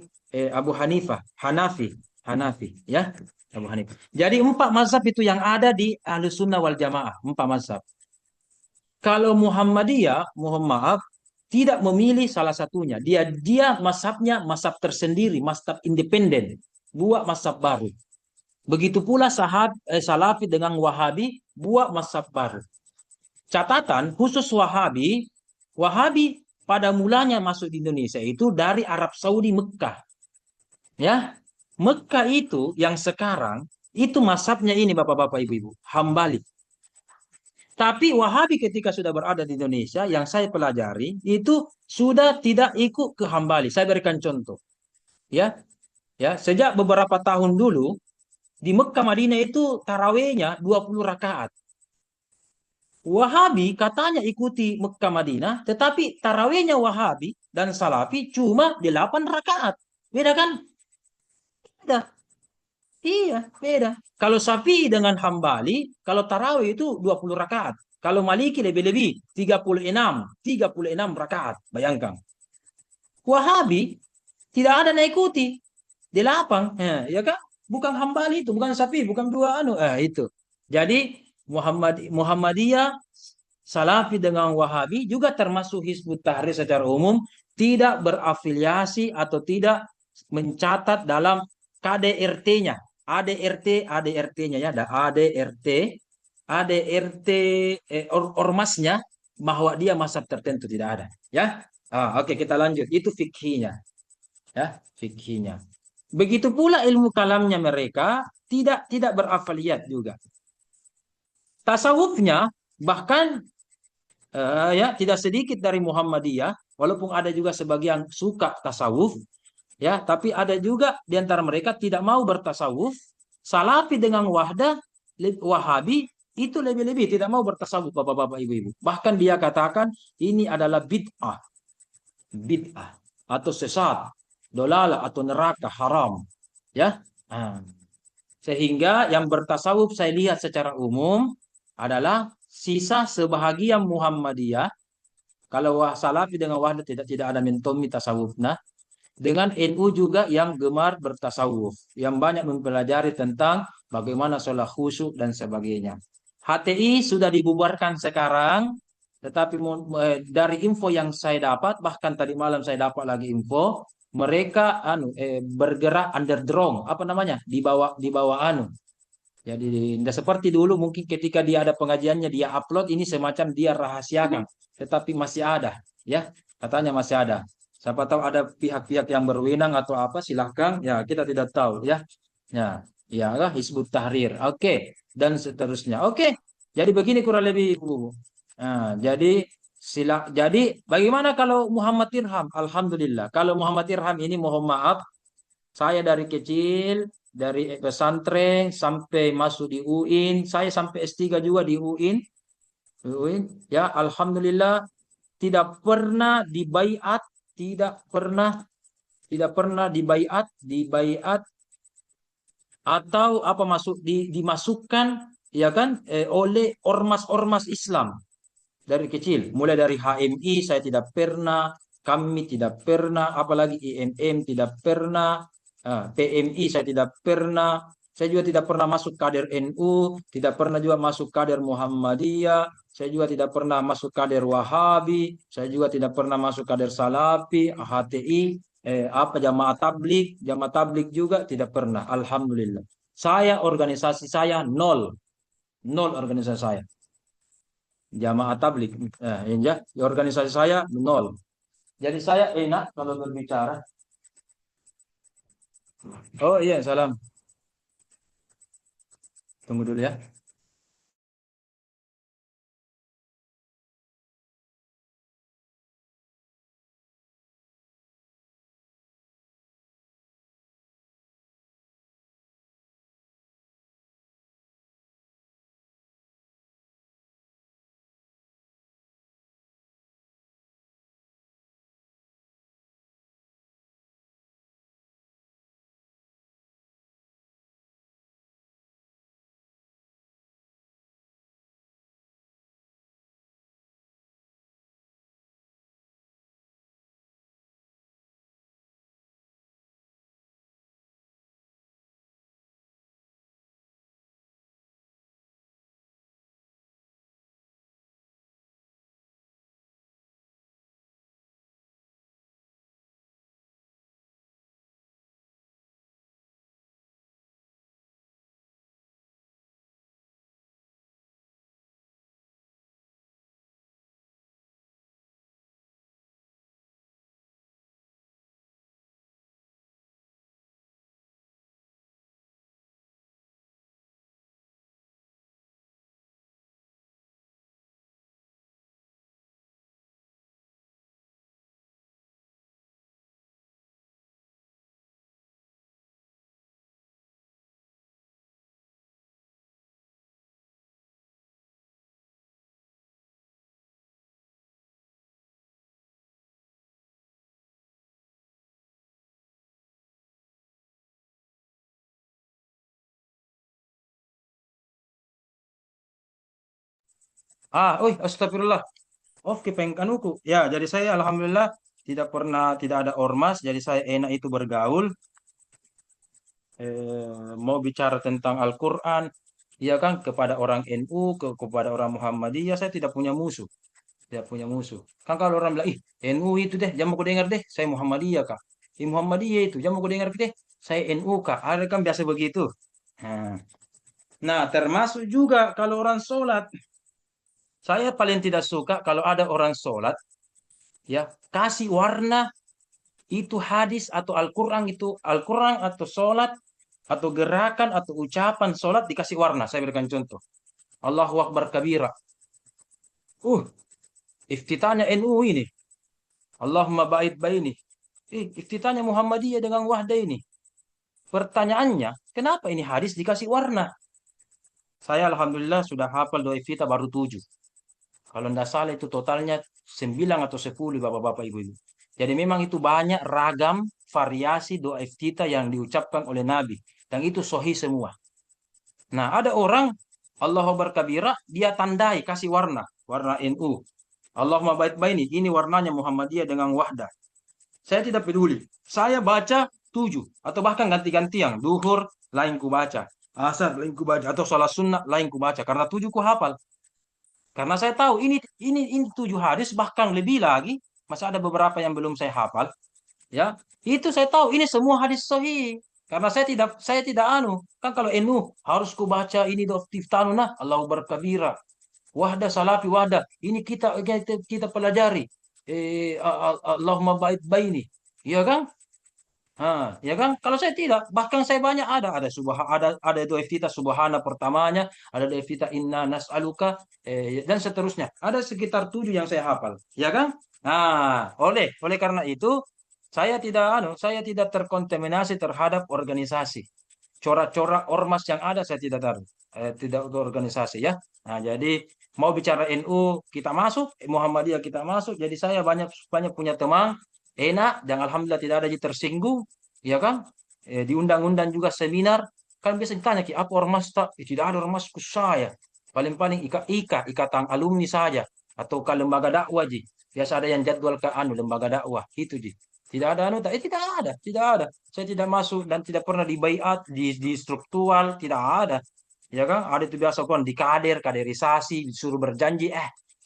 Abu Hanifah, Hanafi, ya, Abu Hanifah. Jadi 4 mazhab itu yang ada di Ahlus Sunnah wal Jamaah, 4 mazhab. Kalau Muhammadiyah, mohon maaf, tidak memilih salah satunya. Dia mazhabnya mazhab tersendiri, mazhab independen, buat mazhab baru. Begitu pula Salafi dengan Wahabi, buat mazhab baru. Catatan khusus Wahabi, Wahabi pada mulanya masuk di Indonesia itu dari Arab Saudi, Mekah. Ya, Mekah itu yang sekarang itu mazhabnya ini Bapak-bapak Ibu-ibu, Hambali. Tapi Wahabi ketika sudah berada di Indonesia, yang saya pelajari itu sudah tidak ikut ke Hambali. Saya berikan contoh, ya, ya. Sejak beberapa tahun dulu di Mekah Madinah itu tarawihnya 20 rakaat. Wahabi katanya ikuti Mekah Madinah, tetapi tarawihnya Wahabi dan Salafi cuma 8 rakaat. Beda kan? Beda. Iya, beda. Kalau Syafi'i dengan Hambali, kalau tarawih itu 20 rakaat. Kalau Maliki lebih-lebih 36 rakaat. Bayangkan. Wahabi tidak ada yang ikuti 8, ya kan? Bukan Hambali itu, bukan Syafi'i, bukan dua itu. Jadi Muhammadiyah, Salafi dengan Wahabi juga termasuk Hizbut Tahrir secara umum tidak berafiliasi atau tidak mencatat dalam KDRT-nya. ADRT-nya ya, ada ADRT ormasnya bahwa dia mazhab tertentu tidak ada, ya. Oke, kita lanjut. Itu fikihnya, ya, fikihnya. Begitu pula ilmu kalamnya mereka tidak berafiliat juga. Tasawufnya bahkan ya tidak sedikit dari Muhammadiyah, walaupun ada juga sebagian suka tasawuf, ya, tapi ada juga di antara mereka tidak mau bertasawuf. Salafi dengan Wahabi itu lebih-lebih tidak mau bertasawuf, Bapak-bapak Ibu-ibu. Bahkan dia katakan ini adalah bid'ah atau sesat, dolalah atau neraka haram, ya. Sehingga yang bertasawuf saya lihat secara umum adalah sisa sebahagian Muhammadiyah. Kalau Salafi dengan Wahdat tidak ada mentomi tasawuf. Nah, dengan NU juga yang gemar bertasawuf, yang banyak mempelajari tentang bagaimana sholat khusyuk dan sebagainya. HTI sudah dibubarkan sekarang, tetapi dari info yang saya dapat, bahkan tadi malam saya dapat lagi info, mereka bergerak underground, apa namanya, di bawah Jadi tidak seperti dulu mungkin ketika dia ada pengajiannya dia upload, ini semacam dia rahasiakan, tetapi masih ada, ya, katanya masih ada. Siapa tahu ada pihak-pihak yang berwenang atau apa, silahkan, ya, kita tidak tahu, ya. Ya lah, Hizbut Tahrir. Oke, dan seterusnya. Oke. Jadi begini kurang lebih Ibu. Nah, jadi bagaimana kalau Muhammad Irham? Alhamdulillah. Kalau Muhammad Irham ini mohon maaf, saya dari kecil, dari pesantren sampai masuk di UIN, saya sampai S3 juga di UIN. Ya, alhamdulillah tidak pernah dibaiat, tidak pernah dibaiat atau apa dimasukkan, ya kan, oleh ormas-ormas Islam dari kecil. Mulai dari HMI saya tidak pernah, kami tidak pernah, apalagi IMM tidak pernah, PMI saya tidak pernah. Saya juga tidak pernah masuk kader NU, tidak pernah juga masuk kader Muhammadiyah, saya juga tidak pernah masuk kader Wahabi, saya juga tidak pernah masuk kader Salafi, HTI, Jamaah Tablik juga tidak pernah. Alhamdulillah. Organisasi saya nol organisasi saya. Jamaah Tablik, ya, organisasi saya nol. Jadi saya enak kalau berbicara. Oh iya, salam. Tunggu dulu ya. Astagfirullah. Oke, pengkanuku. Ya, jadi saya alhamdulillah tidak ada ormas, jadi saya enak itu bergaul. Mau bicara tentang Al-Quran, ya kan, kepada orang NU, kepada orang Muhammadiyah, saya tidak punya musuh. Tidak punya musuh. Kan kalau orang bilang, ih, NU itu deh, jangan mau dengar deh, saya Muhammadiyah kak. Muhammadiyah itu, jangan mau dengar deh, saya NU kak. Ada kan biasa begitu. Nah, nah, termasuk juga kalau orang sholat, saya paling tidak suka kalau ada orang sholat, ya, kasih warna itu hadis atau Al-Quran atau sholat atau gerakan atau ucapan sholat dikasih warna. Saya berikan contoh. Allahu Akbar kabira. Iftitahnya NU ini. Allahumma ba'id baini. Iftitahnya Muhammadiyah dengan wahda ini. Pertanyaannya, kenapa ini hadis dikasih warna? Saya alhamdulillah sudah hafal doa iftitah baru 7. Kalau tidak salah itu totalnya 9 atau 10 bapak-bapak ibu-ibu. Jadi memang itu banyak ragam variasi doa iftitah yang diucapkan oleh Nabi. Dan itu sahih semua. Nah, ada orang Allahu Akbar kabira, dia tandai kasih warna NU. Allahumma bait baini, ini warnanya Muhammadiyah dengan wahdah. Saya tidak peduli. Saya baca 7 atau bahkan ganti-gantian. Duhur lain ku baca, asar lain ku baca, atau sholat sunnah lain ku baca karena 7 ku hafal. Karena saya tahu ini 7 hadis bahkan lebih lagi, masih ada beberapa yang belum saya hafal. Ya, itu saya tahu ini semua hadis sahih. Karena saya tidak kan kalau NU harus ku baca ini doktif tanuna Allahu berkabira. Wahda salafi wahda. Ini kita pelajari. Allahumma bait baini. Iya kan? Ya kan? Kalau saya tidak, bahkan saya banyak ada doa iftitah subhana pertamanya, ada doa iftitah inna nas'aluka dan seterusnya. Ada sekitar 7 yang saya hafal, ya kan? Nah, oleh karena itu saya tidak terkontaminasi terhadap organisasi. Corak-corak ormas yang ada saya tidak organisasi ya. Nah, jadi mau bicara NU kita masuk, Muhammadiyah kita masuk. Jadi saya banyak banyak punya teman enak dan alhamdulillah tidak ada yang tersinggung, ya kan? Diundang-undang juga seminar, kan biasa ditanya ki apa ormas tak? Tidak ada ormasku saya. Paling-paling ikatan alumni saja atau ke lembaga dakwah ji. Biasa ada yang jadwal ke lembaga dakwah itu ji. Tidak ada tidak ada. Saya tidak masuk dan tidak pernah dibaiat di struktural, tidak ada. Ya kan? Ada itu biasa kan kaderisasi, disuruh berjanji.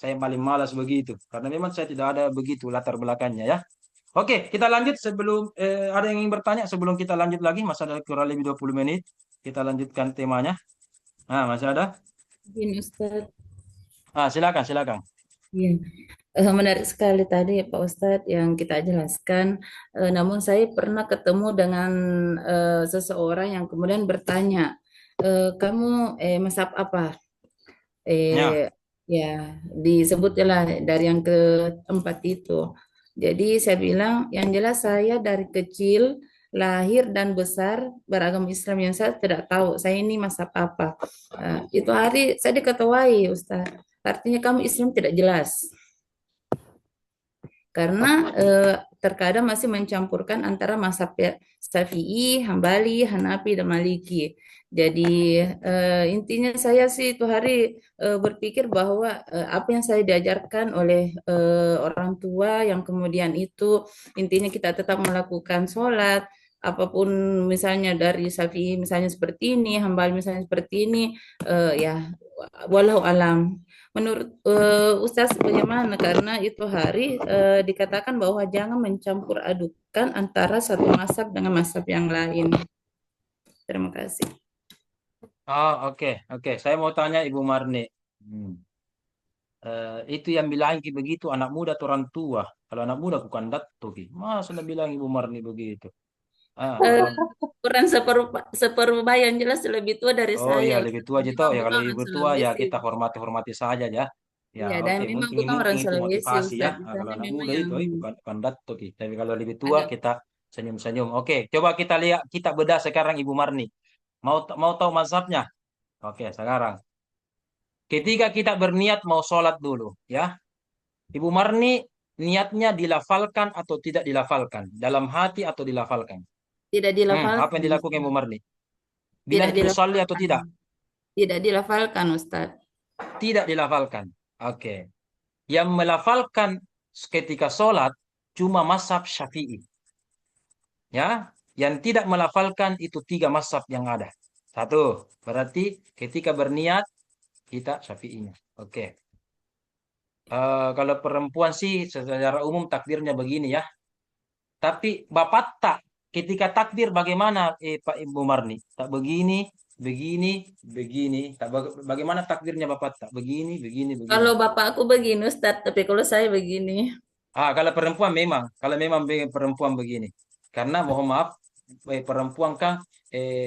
Saya paling malas begitu. Karena memang saya tidak ada begitu latar belakangnya ya. Oke, kita lanjut sebelum ada yang ingin bertanya sebelum kita lanjut lagi. Masih ada kurang lebih 20 menit. Kita lanjutkan temanya. Nah, masih ada? Izin Ustaz. Silakan. Iya. Menarik sekali tadi Pak Ustadz yang kita jelaskan. Namun saya pernah ketemu dengan seseorang yang kemudian bertanya, kamu mazhab apa? Ya. Ya, disebutlah dari yang keempat itu. Jadi saya bilang, yang jelas saya dari kecil lahir dan besar beragama Islam yang saya tidak tahu. Saya ini mazhab apa? Itu hari saya diketahui Ustadz. Artinya kamu Islam tidak jelas. Karena terkadang masih mencampurkan antara mazhab Syafi'i, Hambali, Hanafi, dan Maliki. Jadi intinya saya sih itu hari berpikir bahwa apa yang saya diajarkan oleh orang tua yang kemudian itu intinya kita tetap melakukan sholat, apapun misalnya dari Syafi'i misalnya seperti ini, Hambali misalnya seperti ini, ya walau alam. Menurut Ustaz bagaimana? Karena itu hari dikatakan bahwa jangan mencampur adukan antara satu mazhab dengan mazhab yang lain. Terima kasih. Oke. Saya mau tanya Ibu Marni. Itu yang bilang begitu anak muda atau orang tua? Kalau anak muda bukan datuk. Masa bilang Ibu Marni begitu? Kurang seperempat yang jelas lebih tua dari Oh saya. ya lebih tua aja toh ya, kalau lebih tua ya kita hormati saja ya. Ya Iya, dan oke, memang mungkin bukan orang itu Sulawesi, motivasi ya. Ustaz. Di Kalau sana anak memang muda yang itu bukan datuk. Tapi kalau lebih tua ada kita senyum-senyum. Oke, coba kita lihat, kita bedah sekarang Ibu Marni. Mau tahu mazhabnya? Oke, sekarang ketika kita berniat mau sholat dulu ya, Ibu Marni niatnya dilafalkan atau tidak dilafalkan, dalam hati atau dilafalkan? tidak Apa yang dilafalkan, dilakukan Ustaz. Ibu Marni? Tidak Bilang usalli atau dilafalkan. tidak? Tidak dilafalkan, Ustaz. Tidak dilafalkan. Oke. Yang melafalkan ketika sholat cuma mazhab Syafi'i. Ya, yang tidak melafalkan itu 3 mazhab yang ada. Satu, berarti ketika berniat kita Syafi'inya. Oke. Kalau perempuan sih secara umum takbirnya begini ya. Tapi Bapak tak ketika takbir bagaimana Pak Ibu Marni? Tak begini, begini, begini. Tak bagaimana takbirnya Bapak tak? Begini, begini, begini. Kalau bapak aku begini Ustadz, tapi kalau saya begini. Kalau perempuan memang, kalau memang perempuan begini. Karena mohon maaf, perempuan kan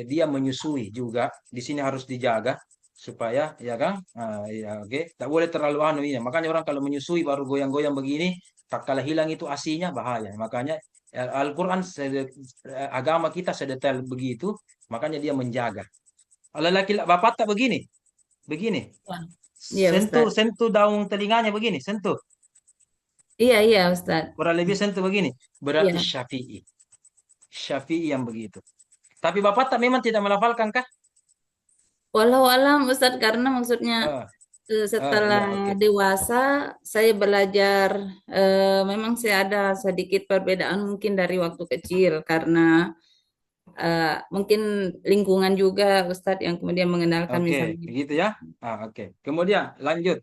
dia menyusui juga. Di sini harus dijaga supaya ya kan, ya oke, tak boleh terlalu anu ya. Makanya orang kalau menyusui baru goyang-goyang begini, tak kalah hilang itu asinya bahaya. Makanya Al-Quran agama kita sedetail begitu, makanya dia menjaga. Kalau laki-laki bapak tak begini, begini, Iya sentuh Ustadz. sentuh daun telinganya begini, sentuh. Iya Ustadz. Kurang lebih sentuh begini. Berarti Iya. Syafi'i. Syafi'i yang begitu. Tapi Bapak tak memang tidak melafalkan kah? Walau alam Ustadz, karena maksudnya Ah, setelah ya oke. dewasa saya belajar, memang saya ada sedikit perbedaan mungkin dari waktu kecil karena mungkin lingkungan juga Ustadz yang kemudian mengenalkan Oke, misalnya. begitu ya. Oke. Kemudian lanjut.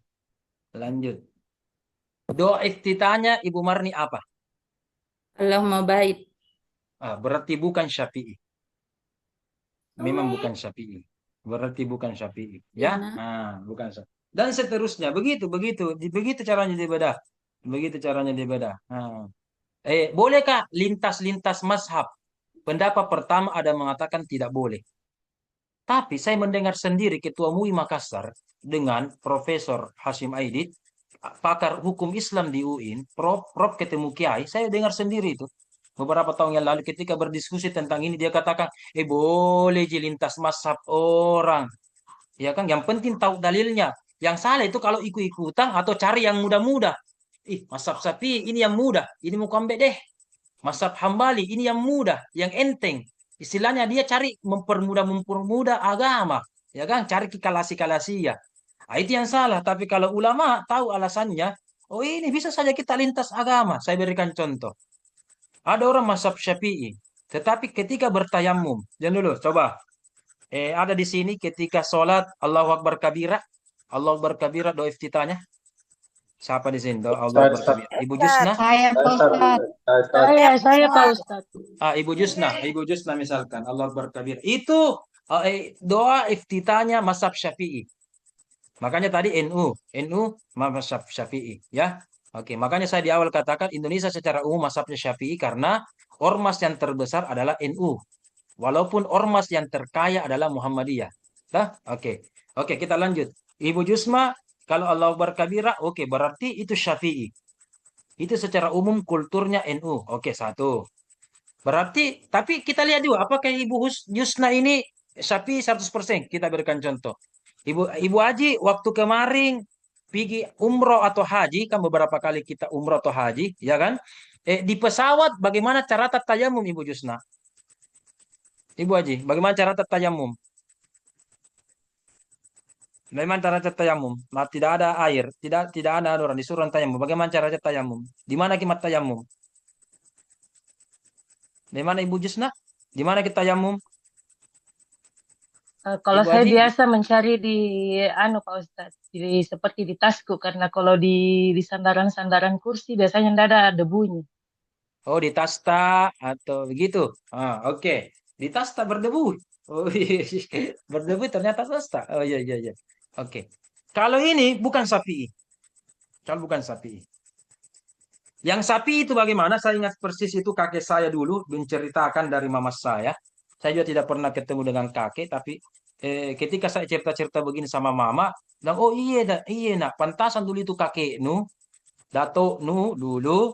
Lanjut. Doa iftitahnya Ibu Marni apa? Allahumma baik. Berarti bukan Syafi'i. Memang bukan Syafi'i. Berarti bukan Syafi'i. Ya? Gimana? Bukan Syafi'i. Dan seterusnya. Begitu, begitu. Begitu caranya dibedah. Begitu caranya dibedah. Bolehkah lintas-lintas mazhab? Pendapat pertama ada mengatakan tidak boleh. Tapi saya mendengar sendiri Ketua MUI Makassar dengan Profesor Hashim Aidit, pakar hukum Islam di UIN, Prof ketemu Kiai, saya dengar sendiri itu. Beberapa tahun yang lalu ketika berdiskusi tentang ini, dia katakan, boleh lintas mazhab orang. Ya kan, yang penting tahu dalilnya. Yang salah itu kalau ikut-ikutan atau cari yang mudah-mudah. Mazhab Syafi'i ini yang mudah, ini mau ambek deh. Mazhab Hambali ini yang mudah, yang enteng. Istilahnya dia cari mempermudah agama, ya kan? Cari kalasi-kalasi ya. Itu yang salah. Tapi kalau ulama tahu alasannya, oh ini bisa saja kita lintas agama. Saya berikan contoh. Ada orang mazhab Syafi'i, tetapi ketika bertayamum, jangan dulu, coba. Ada di sini ketika sholat Allahu Akbar kabira, Allahu Akbar kabira doa iftitahnya. Siapa di sini doa Allahu Akbar kabira? Ibu Jusna? Saya Pak Ustadz. Saya Pak Ustadz. Ibu Jusna misalkan Allah Akbar kabir. Itu doa iftitahnya mazhab Syafi'i. Makanya tadi NU mazhab Syafi'i, ya. Oke, makanya saya di awal katakan Indonesia secara umum mazhabnya Syafi'i karena ormas yang terbesar adalah NU. Walaupun ormas yang terkaya adalah Muhammadiyah. Oke. Oke, kita lanjut. Ibu Jusma, kalau Allah Akbar kabira, oke, berarti itu Syafi'i. Itu secara umum kulturnya NU. Oke, satu. Berarti, tapi kita lihat juga, apakah Ibu Yusna ini Syafi'i 100%? Kita berikan contoh. Ibu Haji, waktu kemarin pergi umroh atau haji, kan beberapa kali kita umroh atau haji, ya kan? Di pesawat, bagaimana cara tayamum Ibu Yusna? Ibu Haji, bagaimana cara tayamum? Bagaimana cara tayamum? Tidak ada air, tidak ada orang disuruh tayamum. Bagaimana cara tayamum? Di mana kimat tayamum? Di mana Ibu Jusna? Di mana kita tayamum? Kalau Ibu saya Haji? biasa mencari di Pak Ustadz, seperti di tasku karena kalau di sandaran-sandaran kursi biasanya tidak ada debunya. Oh, di tasta atau begitu. Oke. Di tasta berdebu. Oh, iya. Berdebu ternyata tasta. Oh iya iya iya. Oke. Kalau ini bukan Syafi'i. Kalau bukan Syafi'i. Yang Syafi'i itu bagaimana? Saya ingat persis itu kakek saya dulu menceritakan dari mama saya. Saya juga tidak pernah ketemu dengan kakek, tapi ketika saya cerita-cerita begini sama mama, dan oh iya nak, pantasan dulu itu kakek nu, Dato nu dulu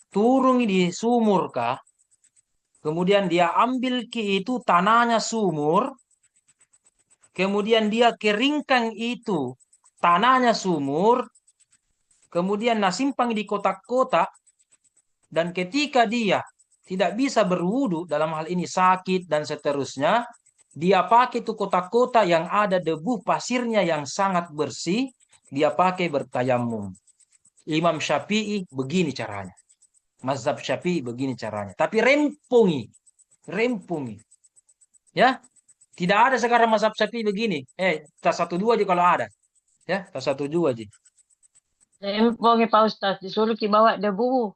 turun di sumur kah? Kemudian dia ambil itu tanahnya sumur, kemudian dia keringkan itu tanahnya sumur, kemudian nasimpang di kotak-kotak, dan ketika dia tidak bisa berwudu, dalam hal ini sakit dan seterusnya, dia pakai itu kotak-kotak yang ada debu pasirnya yang sangat bersih, dia pakai bertayamum. Imam Syafi'i begini caranya. Mazhab Syafi'i begini caranya. Tapi rempungi. Rempungi. Ya. Tidak ada sekarang mazhab Syafi'i begini. Tas 1 2 aja kalau ada. Ya, tas 1 2 aja. Rempong ya Pak Ustadz, disuruh ki bawa debu.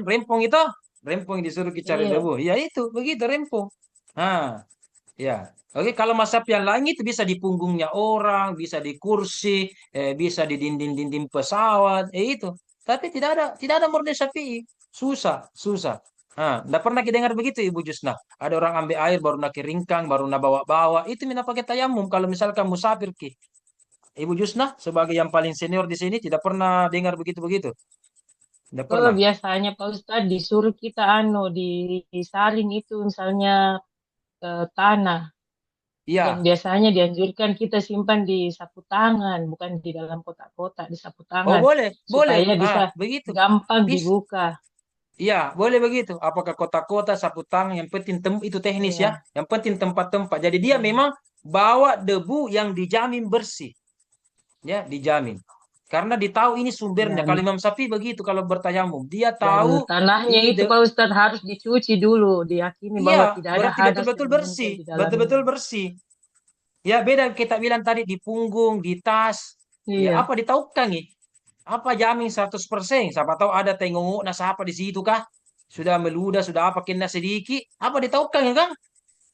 Rempong itu. Rempong disuruh cari Iya. debu. Ya itu, begitu rempong. Ya. Oke, kalau mazhab yang lain itu bisa di punggungnya orang, bisa di kursi, bisa di dinding-dinding pesawat, itu. Tapi tidak ada murni Syafi'i. Susah, susah. Nggak pernah kita dengar begitu Ibu Jusna. Ada orang ambil air baru nak ringkang, baru nak bawa-bawa. Itu mina pakai tayamum. Kalau misalkan musafir ki. Ibu Jusna sebagai yang paling senior di sini tidak pernah dengar begitu-begitu. Tidak pernah. Biasanya Pak Ustadz disuruh kita disaring itu misalnya ke tanah. Iya. Dan biasanya dianjurkan kita simpan di sapu tangan, bukan di dalam kotak-kotak, di sapu tangan. Boleh, boleh. Supaya bisa begitu. gampang dibuka. Iya, boleh begitu. Apakah kota-kota, sapu tangan, yang penting itu teknis ya. Yang penting tempat-tempat. Jadi dia memang bawa debu yang dijamin bersih. Ya, dijamin. Karena ditahu ini sumbernya. Kalau Imam Syafi'i begitu kalau bertayamum, dia tahu tanahnya itu Pak Ustadz harus dicuci dulu, diyakini bahwa tidak ada berarti hadas betul-betul yang bersih, menempel di dalamnya. betul-betul bersih. Ya, beda kita bilang tadi di punggung, di tas. Ya, apa ditahukan nih? Apa jamin 100%? Siapa tahu ada tengok nah siapa di situ kah? Sudah meludah, sudah apa kena sedikit, apa ditahukan ya kan?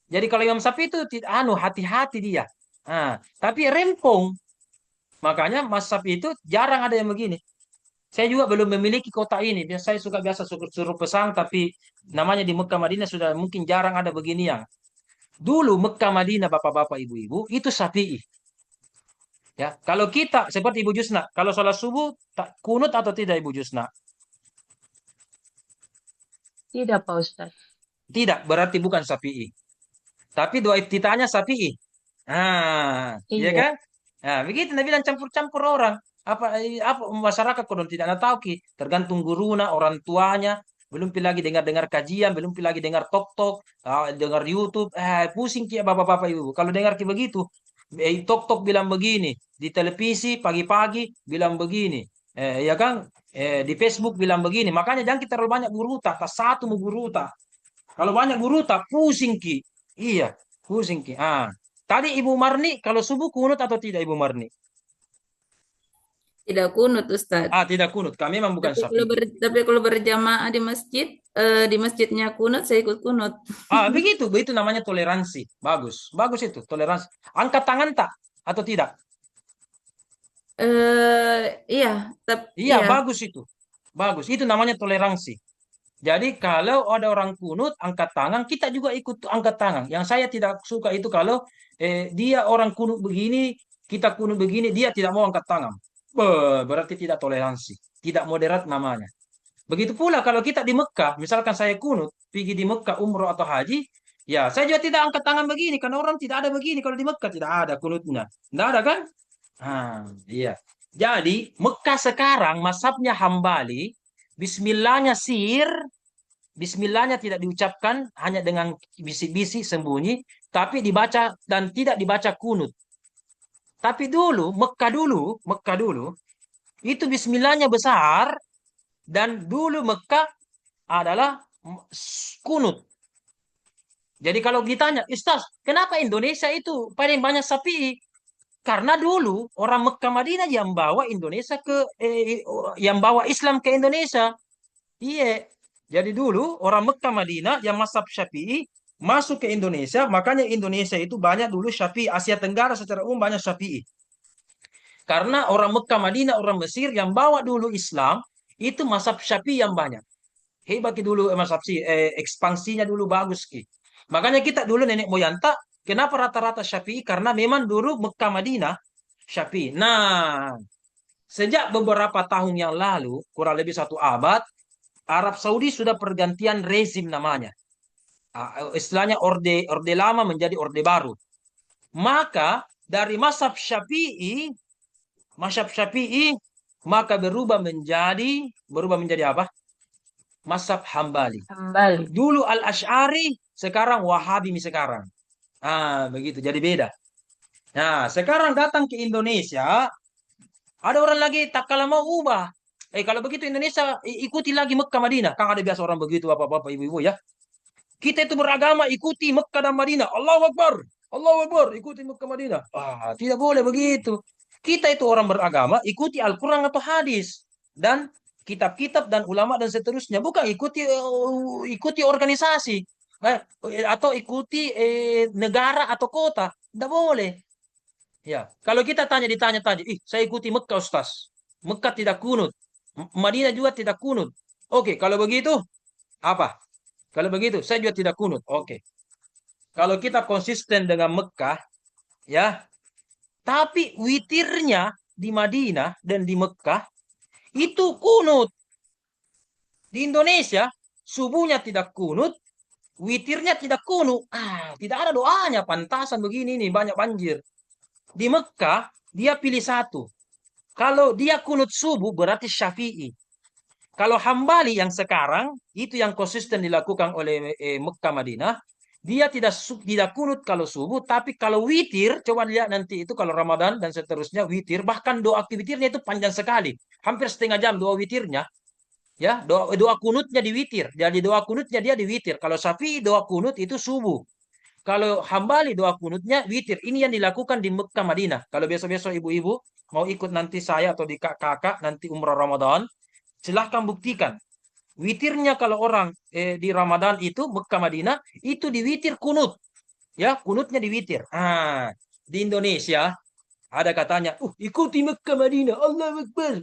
Jadi kalau Imam Syafi'i itu hati-hati dia. Tapi rempong. Makanya Mas Syafi'i itu jarang ada yang begini. Saya juga belum memiliki kota ini. Saya biasa suruh pesan, tapi namanya di Mekah Madinah sudah mungkin jarang ada beginian. Dulu Mekah Madinah bapak-bapak ibu-ibu itu Syafi'i. Ya, kalau kita seperti Ibu Jusna, kalau sholat subuh kunut atau tidak Ibu Jusna? Tidak Pak Ustadz. Tidak, berarti bukan Syafi'i. Tapi doa iftitahnya Syafi'i. Iya kan? Begitu Nabi bilang campur-campur orang. Apa masyarakat kodon tidak tahu ki, tergantung guruna, orang tuanya, belum lagi dengar-dengar kajian, belum lagi dengar tok-tok, dengar YouTube, pusing ki bapak-bapak ibu. Kalau dengar ki begitu, tok-tok bilang begini, di televisi pagi-pagi bilang begini, ya kan? Di Facebook bilang begini. Makanya jangan kita terlalu banyak guruta, tas satu mau guruta. Kalau banyak guruta, pusing ki. Iya, pusing ki. Tadi Ibu Marni, kalau subuh kunut atau tidak Ibu Marni? Tidak kunut, Ustadz. Tidak kunut. Kami memang bukan Syafi'i. Tapi kalau berjamaah di masjid, di masjidnya kunut, saya ikut kunut. Begitu. Itu namanya toleransi. Bagus. Bagus itu, toleransi. Angkat tangan tak? Atau tidak? Iya. Iya, bagus itu. Bagus. Itu namanya toleransi. Jadi kalau ada orang kunut, angkat tangan, kita juga ikut angkat tangan. Yang saya tidak suka itu kalau dia orang kunut begini, kita kunut begini, dia tidak mau angkat tangan. Berarti tidak toleransi. Tidak moderat namanya. Begitu pula kalau kita di Mekah, misalkan saya kunut, pergi di Mekah umroh atau haji, ya saya juga tidak angkat tangan begini, karena orang tidak ada begini. Kalau di Mekah tidak ada kunutnya. Tidak ada kan? Iya. Jadi Mekah sekarang mazhabnya Hambali, bismillahnya sir, bismillahnya tidak diucapkan, hanya dengan bisik-bisik sembunyi, tapi dibaca dan tidak dibaca kunut. Tapi Mekah dulu, itu bismillahnya besar, dan dulu Mekah adalah kunut. Jadi kalau ditanya, Ustaz, kenapa Indonesia itu paling banyak Syafi'i? Karena dulu orang Mekah Madinah yang bawa yang bawa Islam ke Indonesia. Iya. Jadi dulu orang Mekah Madinah yang mazhab Syafi'i masuk ke Indonesia, makanya Indonesia itu banyak dulu Syafi'i. Asia Tenggara secara umum banyak Syafi'i. Karena orang Mekah Madinah, orang Mesir yang bawa dulu Islam, itu mazhab Syafi'i yang banyak. Hebat dulu mazhab ekspansinya dulu bagus ki. Makanya kita dulu nenek moyang tak, kenapa rata-rata Syafi'i? Karena memang dulu Mekah Madinah Syafi'i. Nah, sejak beberapa tahun yang lalu, kurang lebih 1 abad, Arab Saudi sudah pergantian rezim namanya. Istilahnya orde lama menjadi orde baru. Maka dari mazhab Syafi'i maka berubah menjadi apa? Mazhab Hambali. Dulu Al-Asy'ari, sekarang Wahabi sekarang. Begitu. Jadi beda. Nah, sekarang datang ke Indonesia, ada orang lagi tak kalah mau ubah. Kalau begitu Indonesia ikuti lagi Mekah Madinah. Kan ada biasa orang begitu, bapak-bapak, ibu-ibu ya. Kita itu beragama ikuti Mekah dan Madinah. Allahu Akbar. Allahu Akbar. Ikuti Mekah Madinah. Tidak boleh begitu. Kita itu orang beragama ikuti Al-Quran atau hadis. Dan kitab-kitab dan ulama dan seterusnya. Bukan ikuti organisasi. Atau ikuti negara atau kota. Tidak boleh. Ya, kalau kita ditanya-tanya, saya ikuti Mekah Ustaz. Mekah tidak kunut. Madinah juga tidak kunut. Oke, kalau begitu apa? Kalau begitu, saya juga tidak kunut. Oke. Kalau kita konsisten dengan Mekah, ya, tapi witirnya di Madinah dan di Mekah itu kunut. Di Indonesia, subuhnya tidak kunut, witirnya tidak kunut. Tidak ada doanya, pantasan begini nih, banyak banjir. Di Mekah, dia pilih satu. Kalau dia kunut subuh, berarti Syafi'i. Kalau Hambali yang sekarang, itu yang konsisten dilakukan oleh Mekah Madinah, dia tidak kunut kalau subuh, tapi kalau witir, coba lihat nanti itu kalau Ramadan dan seterusnya witir, bahkan doa witirnya itu panjang sekali, hampir setengah jam doa witirnya, ya doa kunutnya di witir, jadi doa kunutnya dia di witir. Kalau Syafi'i doa kunut itu subuh, kalau Hambali doa kunutnya witir. Ini yang dilakukan di Mekah Madinah. Kalau besok-besok ibu-ibu mau ikut nanti saya atau di kakak nanti umrah Ramadan, silahkan buktikan. Witirnya kalau orang di Ramadan itu Mekah Madinah itu di witir kunut. Ya, kunutnya di witir. Di Indonesia ada katanya, ikuti Mekah Madinah, Allahu Akbar.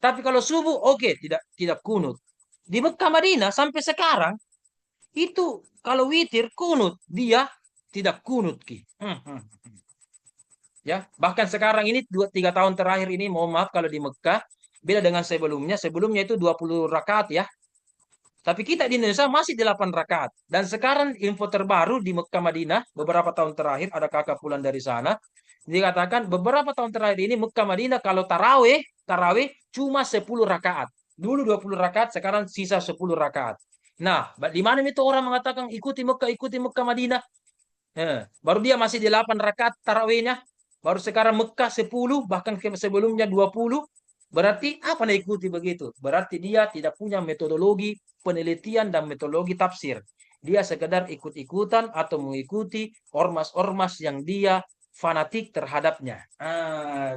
Tapi kalau subuh oke, tidak kunut. Di Mekah Madinah sampai sekarang itu kalau witir kunut, dia tidak kunut ki. Ya, bahkan sekarang ini 2-3 tahun terakhir ini, mohon maaf kalau di Mekah beda dengan sebelumnya. Sebelumnya itu 20 rakaat ya. Tapi kita di Indonesia masih 8 rakaat. Dan sekarang info terbaru di Mekah Madinah beberapa tahun terakhir ada kakak pulang dari sana. Dikatakan beberapa tahun terakhir ini Mekah Madinah kalau tarawih cuma 10 rakaat. Dulu 20 rakaat, sekarang sisa 10 rakaat. Nah, di mana itu orang mengatakan ikuti Mekah Madinah. Baru dia masih 8 rakaat tarawihnya. Baru sekarang Mekah 10, bahkan sebelumnya 20. Berarti apa yang ikuti begitu? Berarti dia tidak punya metodologi penelitian dan metodologi tafsir. Dia sekedar ikut-ikutan atau mengikuti ormas-ormas yang dia fanatik terhadapnya.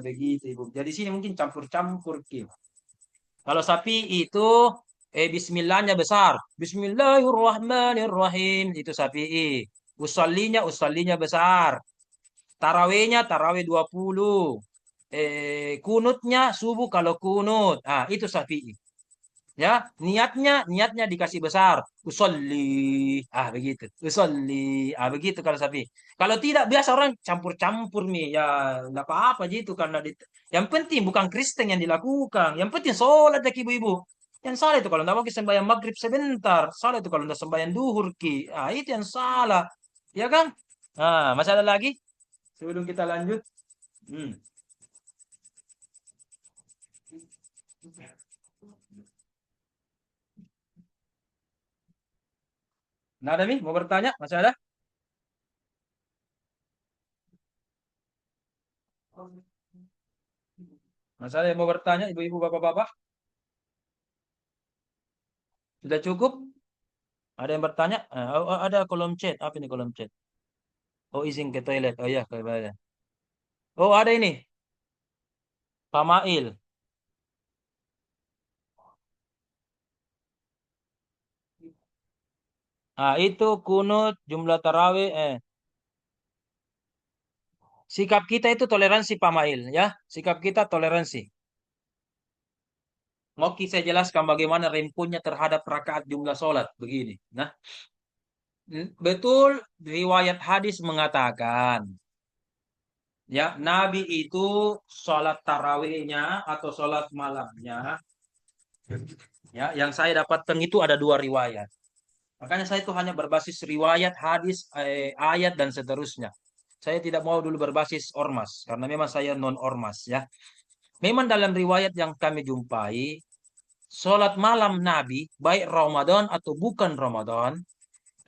Begitu Ibu. Jadi sini mungkin campur-campur. Kalau sapi itu bismillahnya besar. Bismillahirrahmanirrahim. Itu sapi. Usallinya besar. Tarawihnya tarawih 20. Kunutnya subuh kalau kunut. Itu Syafi'i. Ya, niatnya dikasih besar. Usolli. Begitu. Usolli. Begitu kalau Syafi'i. Kalau tidak biasa orang campur-campur nih. Ya, enggak apa-apa gitu karena yang penting bukan Kristen yang dilakukan. Yang penting sholat ya ibu-ibu. Yang salah itu kalau enggak mau sembahyang maghrib sebentar. Salah itu kalau enggak sembahyang duhur ki. Itu yang salah. Ya kan? Masih ada lagi? Sebelum kita lanjut. Nah, ada nih mau bertanya? Masih ada? Masih ada yang mau bertanya, ibu-ibu, bapak-bapak? Sudah cukup? Ada yang bertanya? Ada kolom chat. Apa ini kolom chat? Izin ke toilet. Iya, ke toilet. Ada ini. Pak Mail. Itu kunut jumlah tarawih. Sikap kita itu toleransi Pak Mail, ya. Sikap kita toleransi. Mau saya jelaskan bagaimana rempunya terhadap rakaat jumlah sholat. Begini. Nah, betul riwayat hadis mengatakan, ya Nabi itu sholat tarawihnya atau sholat malamnya, ya yang saya dapatkan itu ada 2 riwayat. Makanya saya itu hanya berbasis riwayat, hadis, ayat dan seterusnya. Saya tidak mau dulu berbasis ormas karena memang saya non ormas ya. Memang dalam riwayat yang kami jumpai, sholat malam Nabi baik Ramadan atau bukan Ramadan,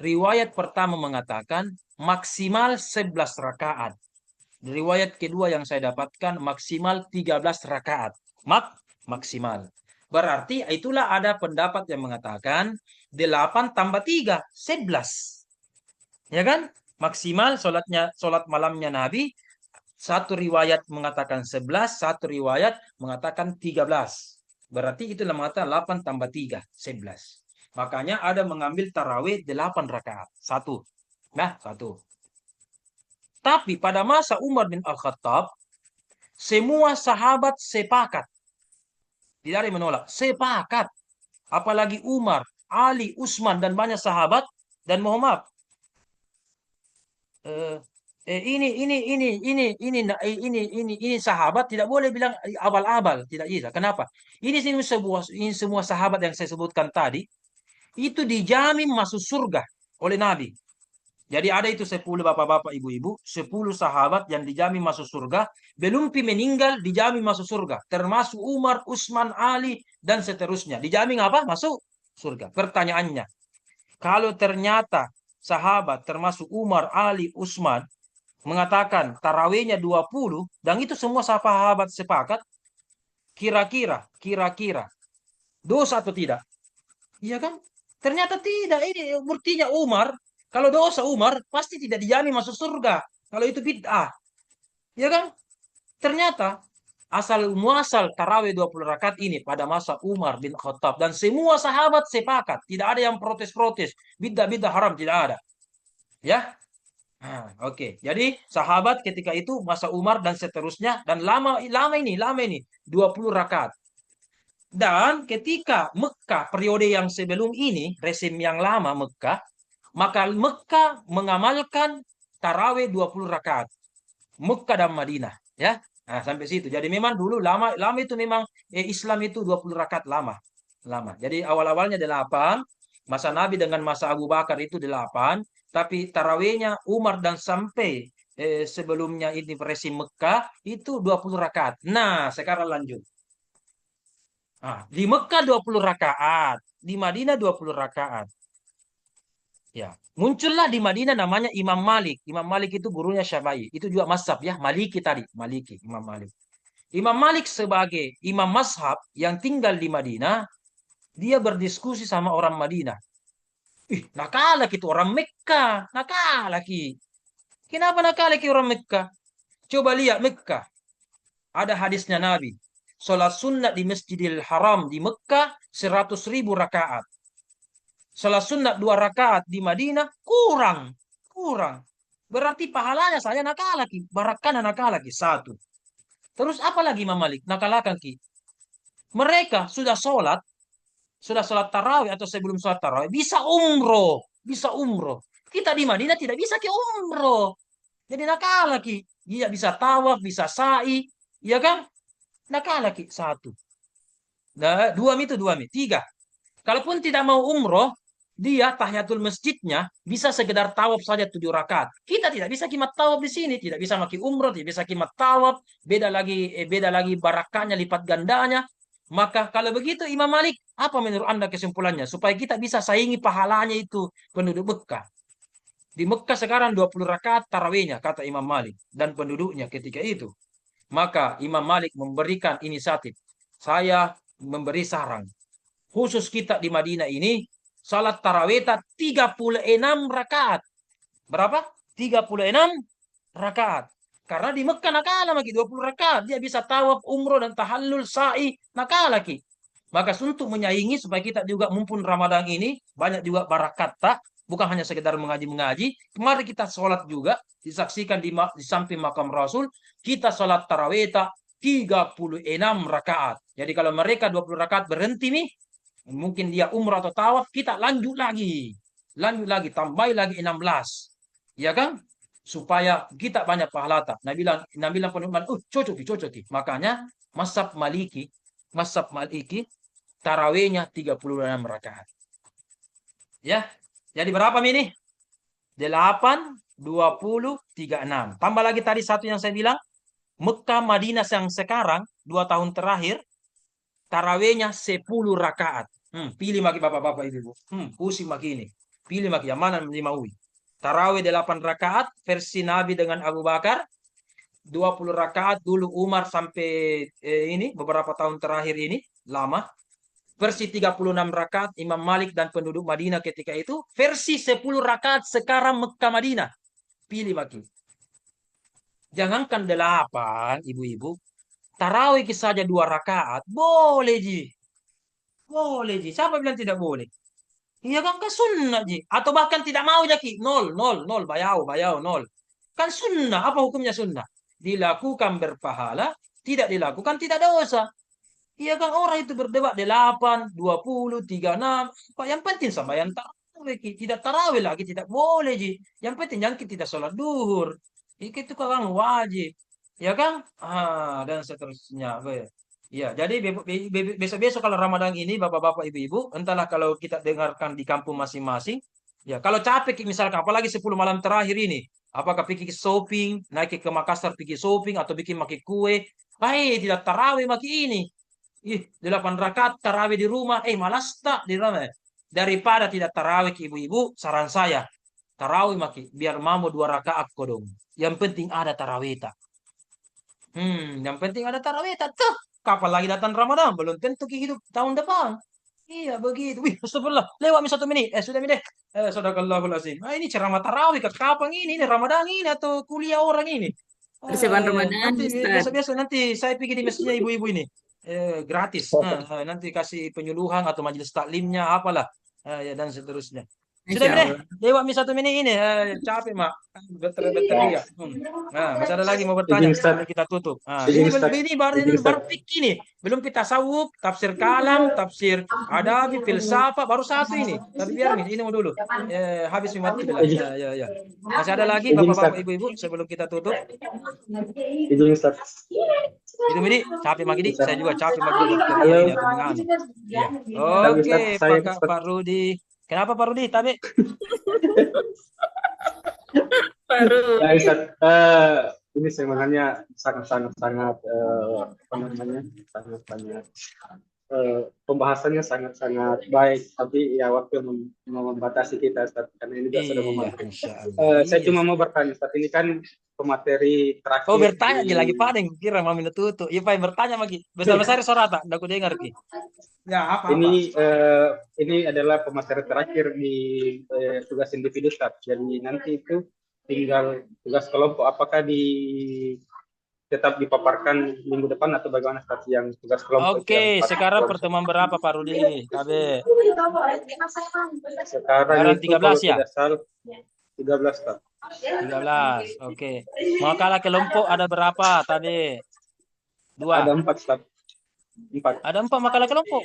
riwayat pertama mengatakan maksimal 11 rakaat. Riwayat kedua yang saya dapatkan maksimal 13 rakaat. Maksimal. Berarti itulah ada pendapat yang mengatakan 8 tambah 3, 11. Ya kan? Maksimal sholat malamnya Nabi. Satu riwayat mengatakan 11, satu riwayat mengatakan 13. Berarti itulah mengatakan 8 tambah 3, 11. Makanya ada mengambil tarawih 8 rakaat. Satu. Nah, satu. Tapi pada masa Umar bin Al-Khattab, semua sahabat sepakat. Tidak ada yang menolak. Sepakat. Apalagi Umar, Ali, Utsman, dan banyak sahabat. Dan mohon maaf. Ini sahabat tidak boleh bilang abal-abal. Tidak bisa. Kenapa? Ini semua sahabat yang saya sebutkan tadi. Itu dijamin masuk surga oleh Nabi. Jadi ada itu 10 bapak-bapak, ibu-ibu, 10 sahabat yang dijamin masuk surga, belum meninggal dijamin masuk surga, termasuk Umar, Utsman, Ali, dan seterusnya. Dijamin apa? Masuk surga. Pertanyaannya, kalau ternyata sahabat termasuk Umar, Ali, Utsman mengatakan tarawihnya 20, dan itu semua sahabat sepakat, kira-kira dosa atau tidak? Iya kan? Ternyata tidak. Ini buktinya Umar. Kalau dosa Umar, pasti tidak dijamin masuk surga. Kalau itu bid'ah. Ya kan? Ternyata asal muasal tarawih 20 rakaat ini pada masa Umar bin Khattab. Dan semua sahabat sepakat. Tidak ada yang protes-protes. Bid'ah haram, tidak ada. Ya? Nah, oke. Jadi sahabat ketika itu masa Umar dan seterusnya. Dan lama ini. 20 rakaat. Dan ketika Mekah, periode yang sebelum ini, rezim yang lama Mekah, maka Mekah mengamalkan tarawih 20 rakaat. Mekah dan Madinah, ya. Nah, sampai situ. Jadi memang dulu lama itu memang Islam itu 20 rakaat lama. Jadi awal-awalnya 8, masa Nabi dengan masa Abu Bakar itu 8, tapi tarawihnya Umar dan sampai sebelumnya ini rezim Mekah itu 20 rakaat. Nah, sekarang lanjut. Nah, di Mekah 20 rakaat, di Madinah 20 rakaat. Ya, muncullah di Madinah namanya Imam Malik. Imam Malik itu gurunya Syafi'i. Itu juga mazhab ya, Maliki tadi, Imam Malik. Imam Malik sebagai imam mazhab yang tinggal di Madinah, dia berdiskusi sama orang Madinah. Nakal lagi itu orang Mekah, nakal lagi. Kenapa nakal lagi orang Mekah? Coba lihat Mekah. Ada hadisnya Nabi. Salat sunat di Masjidil Haram di Mekah 100.000 rakaat. Salat sunat 2 rakaat di Madinah kurang. Berarti pahalanya saya nakal lagi. Barakana nakal lagi. 1. Terus apa lagi Imam Malik? Nakal lagi. Mereka sudah sholat tarawih atau sebelum sholat tarawih bisa umroh. Kita di Madinah tidak bisa ke umroh. Jadi nakal lagi. Dia bisa tawaf, bisa sa'i. Ya kan? Nakal lagi. 1. Nah, 2 itu 3. Kalaupun tidak mau umroh, dia tahiyatul masjidnya bisa sekedar tawaf saja 7 rakaat. Kita tidak bisa kimat tawaf di sini, tidak bisa maki umroh, tidak bisa kimat tawaf, beda lagi barakahnya lipat gandanya. Maka kalau begitu Imam Malik, apa menurut Anda kesimpulannya supaya kita bisa saingi pahalanya itu penduduk Mekah? Di Mekah sekarang 20 rakaat tarawihnya kata Imam Malik dan penduduknya ketika itu. Maka Imam Malik memberikan inisiatif. Saya memberi saran. Khusus kita di Madinah ini salat tarawih 36 rakaat. Berapa? 36 rakaat. Karena di Mekah nakala lagi 20 rakaat. Dia bisa tawaf, umroh, dan tahallul, sa'i. Nakala lagi. Maka untuk menyaingi supaya kita juga mumpun Ramadan ini banyak juga barakat tak. Bukan hanya sekedar mengaji-mengaji. Mari kita sholat juga. Disaksikan di samping makam Rasul. Kita sholat tarawih 36 rakaat. Jadi kalau mereka 20 rakaat berhenti nih. Mungkin dia umrah atau tawaf, kita lanjut lagi, tambah lagi 16, ya kan? Supaya kita banyak pahala. Nabi bilang penumpang, cocok. Makanya mazhab Maliki, tarawihnya 36 rakaat. Ya, jadi berapa ini? 8, 20, 36. Tambah lagi tadi satu yang saya bilang, Mekah Madinah yang sekarang 2 tahun terakhir tarawihnya 10 rakaat. Pilih maki bapak-bapak ibu. Pusing maki ini. Pilih maki yang mana dimaui. Tarawih 8 rakaat versi Nabi dengan Abu Bakar. 20 rakaat dulu Umar sampai ini beberapa tahun terakhir ini lama. Versi 36 rakaat Imam Malik dan penduduk Madinah ketika itu. Versi 10 rakaat sekarang Mekah Madinah. Pilih maki. Jangankan 8, ibu-ibu. Tarawih saja 2 rakaat. Boleh, Ji. Boleh, Ji. Siapa bilang tidak boleh? Iya kan sunnah, Ji. Atau bahkan tidak mau, Jaki. Nol, nol, nol. Bayau, bayau, nol. Kan sunnah. Apa hukumnya sunnah? Dilakukan berpahala, tidak dilakukan tidak dosa. Iya kan orang itu berdebat 8, 20, 36. Yang penting sembahyang tarawih. Tidak tarawih lagi tidak boleh, Ji. Yang penting jangan tidak sholat duhur. Itu kan wajib. Ya kan? Dan seterusnya. Ya, jadi besok-besok kalau Ramadan ini Bapak-bapak Ibu-ibu, entahlah kalau kita dengarkan di kampung masing-masing. Ya, kalau capek misalkan apalagi 10 malam terakhir ini, apakah pergi shopping, naik ke Makassar pergi shopping atau bikin maki kue, tidak tarawih maki ini. 8 rakaat tarawih di rumah, malas tak di rumah. Daripada tidak tarawih ibu-ibu, saran saya, tarawih maki, biar mau 2 rakaat kodong. Yang penting ada tarawih tak. Yang penting ada tarawih tak tuh. Kapan lagi datang Ramadan? Belum tentu hidup tahun depan. Iya begitu. Wih, astagfirullah. Lewat 1 menit. Sudah deh. Sadaqallahul azim. Ini ceramah tarawih kapan ini Ramadan ini atau kuliah orang ini? Persiapan Ramadan, Nanti Ustaz. biasa-biasa nanti saya pergi di masjidnya ibu-ibu ini. Gratis. Nanti kasih penyuluhan atau majelis taklimnya apalah. Dan seterusnya. Sudah deh, lewat 1 menit ini. Capek, Mak. Betul ya. Masih ada lagi mau bertanya sampai kita tutup. Ini baru fikih ini. Belum kita sawuk, tafsir kalam, tafsir adabi, filsafat, baru 1 ini. Tapi biar ini mau dulu. Habis mati lah. Ya. Masih ada lagi Bapak-bapak Ibu-ibu sebelum kita tutup. Izin Ustaz. Itu Midi, capek Magidi. Saya juga capek Magidi. Oke, Pak Rudi. Kenapa Pak Rudi? Tapi ya Ustaz, ini sebenarnya sangat pembahasannya sangat baik, tapi ya waktu membatasi kita Ustaz, karena ini sudah memakan. Saya cuma mau bertanya Ustaz, ini kan pemateri terakhir. Bertanya lagi paling kira mau minta tutup. Iya Pak bertanya lagi. Besar-besar sorata, aku dengar ki. Ya, apa? Ini adalah pemateri terakhir di tugas individu Ustaz. Jadi nanti itu tinggal tugas kelompok. Apakah tetap dipaparkan minggu depan atau bagaimana Ustaz yang tugas kelompok? Oke, sekarang pertemuan berapa Pak Rudi? Sekarang 13 ya? 13 Ustaz. 13. Oke. Makalah kelompok ada berapa tadi? 2. Ada 4 Ustaz. 4. Ada 4 makalah kelompok.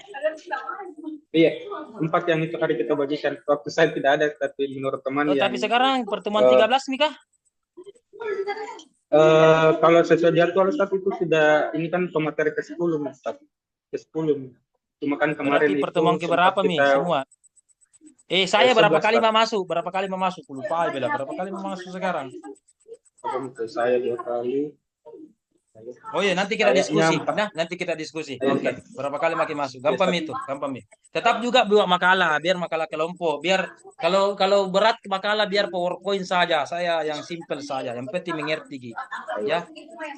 Iya, 4 yang itu hari kita bagikan. Waktu saya tidak ada, tapi menurut teman tapi sekarang pertemuan 13 nih kah? Kalau sesuai jadwal Ustaz itu sudah, ini kan pemateri ke-10 Ustaz. Ke-10. Cuma kan kemarin berarti pertemuan ke berapa nih semua? Saya berapa kali mau masuk? Berapa kali mau masuk? Lupa berapa kali mau masuk sekarang? Saya 2 kali. Oh iya, nanti kita diskusi. Nanti kita diskusi. Oke. Berapa kali makin masuk? Gampang itu. Tetap juga buat makalah, biar makalah kelompok. Biar kalau berat makalah biar PowerPoint saja. Saya yang simple saja. Yang penting mengerti, ya.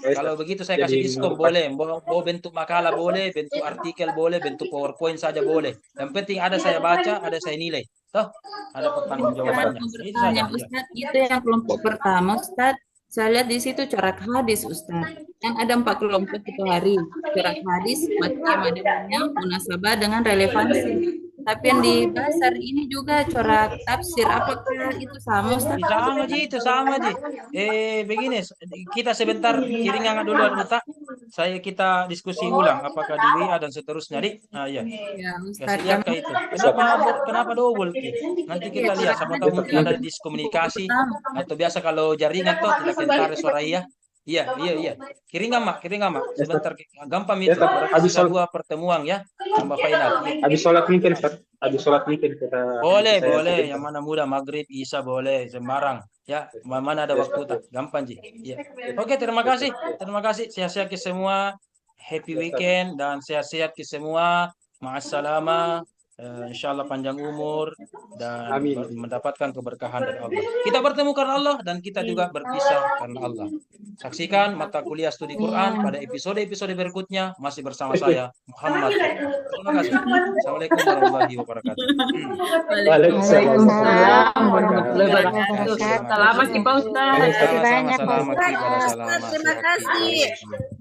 Kalau begitu saya kasih diskon boleh. Mau bentuk makalah boleh, bentuk artikel boleh, bentuk PowerPoint saja boleh. Yang penting ada saya baca, ada saya nilai. Ada pertanggungjawabannya. Ustaz, itu yang kelompok pertama, Ustaz. Saya lihat di situ corak hadis, Ustaz. Yang ada 4 kelompok itu hari. Corak hadis, madamanya, munasabah dengan relevansi. Tapi yang di Basar ini juga corak tafsir. Apakah itu sama, Ustaz? Sama Ji. Begini, kita sebentar kiringan dulu Ustaz. Kita diskusi ulang apakah di WA dan seterusnya, Dik. Ya. Ustaz. Itu. Kenapa double? Nanti kita lihat sama tahu mungkin ada diskomunikasi atau biasa kalau jaringan tuh tidak kentar suara iya. Iya. Kiringan mak. Sebentar gampang itu. Habis 2 pertemuan ya. Tambah final. Habis sholat mungkin kita. Boleh. Yang mana mudah maghrib, isya boleh sembarang. Ya, mana ada waktu tak. Gampang Ji. Ya. Oke, terima kasih. Sehat-sehat ke semua. Happy weekend dan sehat-sehat ke semua. Ma'assalamah. insya Allah panjang umur dan Amin. mendapatkan keberkahan dari Allah. Kita bertemu karena Allah dan kita juga berpisah karena Allah. Saksikan mata kuliah studi Quran pada episode-episode berikutnya masih bersama saya Muhammad. Terima kasih. Assalamualaikum warahmatullahi wabarakatuh. Waalaikumsalam warahmatullahi wabarakatuh. Selamat Pak Ustaz. Sama-sama, banyak, Pak selamat Ustaz. ibadah, selamat. Terima kasih.